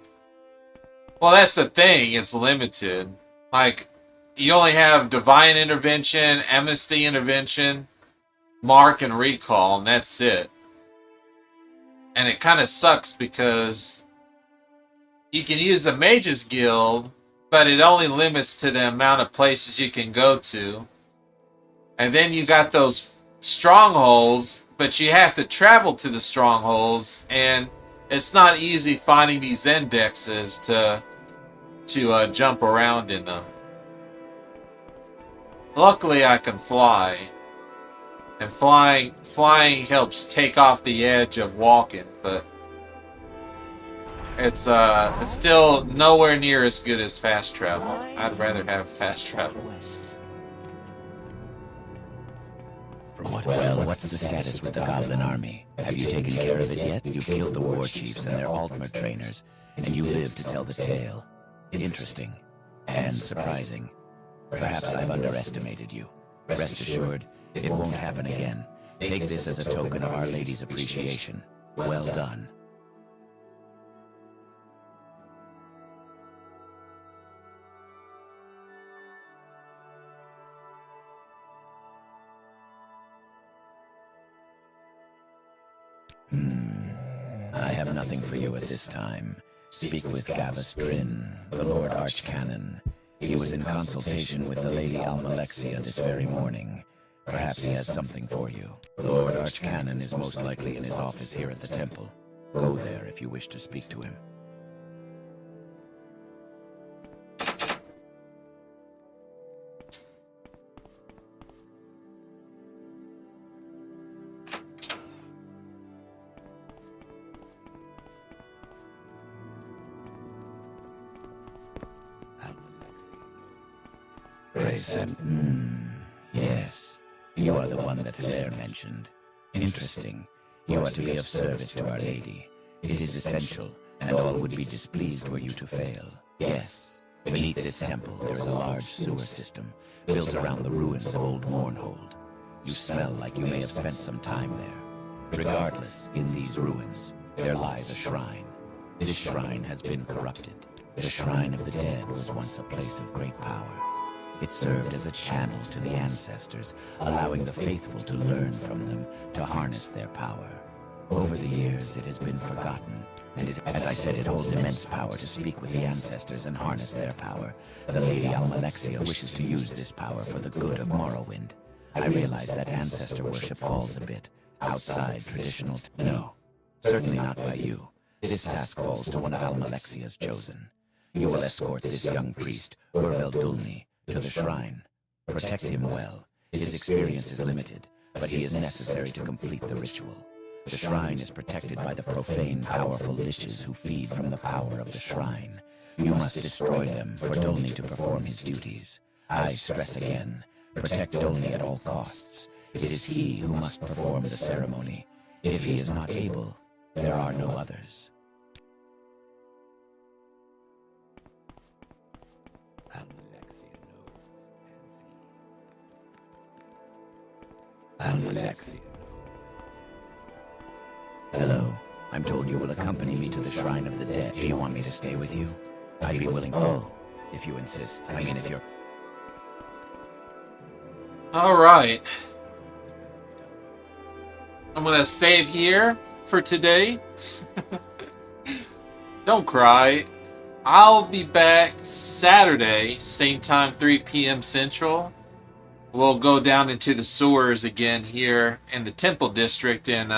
Well, that's the thing, it's limited. Like, you only have Divine Intervention, Amnesty Intervention, Mark, and Recall, and that's it. And it kind of sucks because you can use the Mages Guild, but it only limits to the amount of places you can go to. And then you got those strongholds, but you have to travel to the strongholds, and it's not easy finding these indexes to jump around in them. Luckily, I can fly, and flying helps take off the edge of walking, but it's still nowhere near as good as fast travel. I'd rather have fast travel. Well, what's the status with the Goblin army? Have you taken care of it yet? You've killed the war chiefs and their Altmer trainers, and you live to tell the tale. Interesting. And surprising. Perhaps I've underestimated you. Rest assured, it won't happen again. Take this as a token of Our Lady's appreciation. Well done. I have nothing for you at this time. Speak with Gavus Drin, the Lord Archcanon. He was in consultation with the Lady Almalexia this very morning. Perhaps he has something for you. The Lord Archcanon is most likely in his office here at the temple. Go there if you wish to speak to him. Yes. You are the one that Lair mentioned. Interesting. You are to be of service to Our Lady. It is essential, and all would be displeased were you to fail. Yes. Beneath this temple there is a large sewer system, built around the ruins of old Mournhold. You smell like you may have spent some time there. Regardless, in these ruins, there lies a shrine. This shrine has been corrupted. The Shrine of the Dead was once a place of great power. It served as a channel to the ancestors, allowing the faithful to learn from them, to harness their power. Over the years, it has been forgotten, and as I said, it holds immense power to speak with the ancestors and harness their power. The Lady Almalexia wishes to use this power for the good of Morrowind. I realize that ancestor worship falls a bit outside traditional... No, certainly not by you. This task falls to one of Almalexia's chosen. You will escort this young priest, Urvel Dulni, to the shrine. Protect him well. His experience is limited, but he is necessary to complete the ritual. The shrine is protected by the profane, powerful liches who feed from the power of the shrine. You must destroy them for Dolny to perform his duties. I stress again, protect Dolny at all costs. It is he who must perform the ceremony. If he is not able, there are no others. Almalexia. Hello. I'm told you will accompany me to the Shrine of the Dead. Do you want me to stay with you? I'd be willing. Oh, if you insist. I mean, if you're... Alright. I'm gonna save here for today. Don't cry. I'll be back Saturday, same time, 3 p.m. Central. We'll go down into the sewers again here in the Temple District and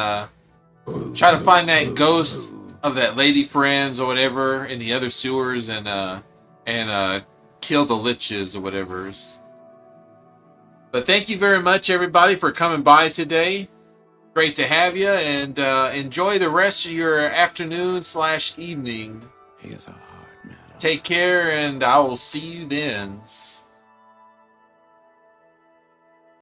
try to find that ghost of that lady friends or whatever in the other sewers and kill the liches or whatever. But thank you very much, everybody, for coming by today. Great to have you, and enjoy the rest of your afternoon/evening. He is a hard man. Take care, and I will see you then.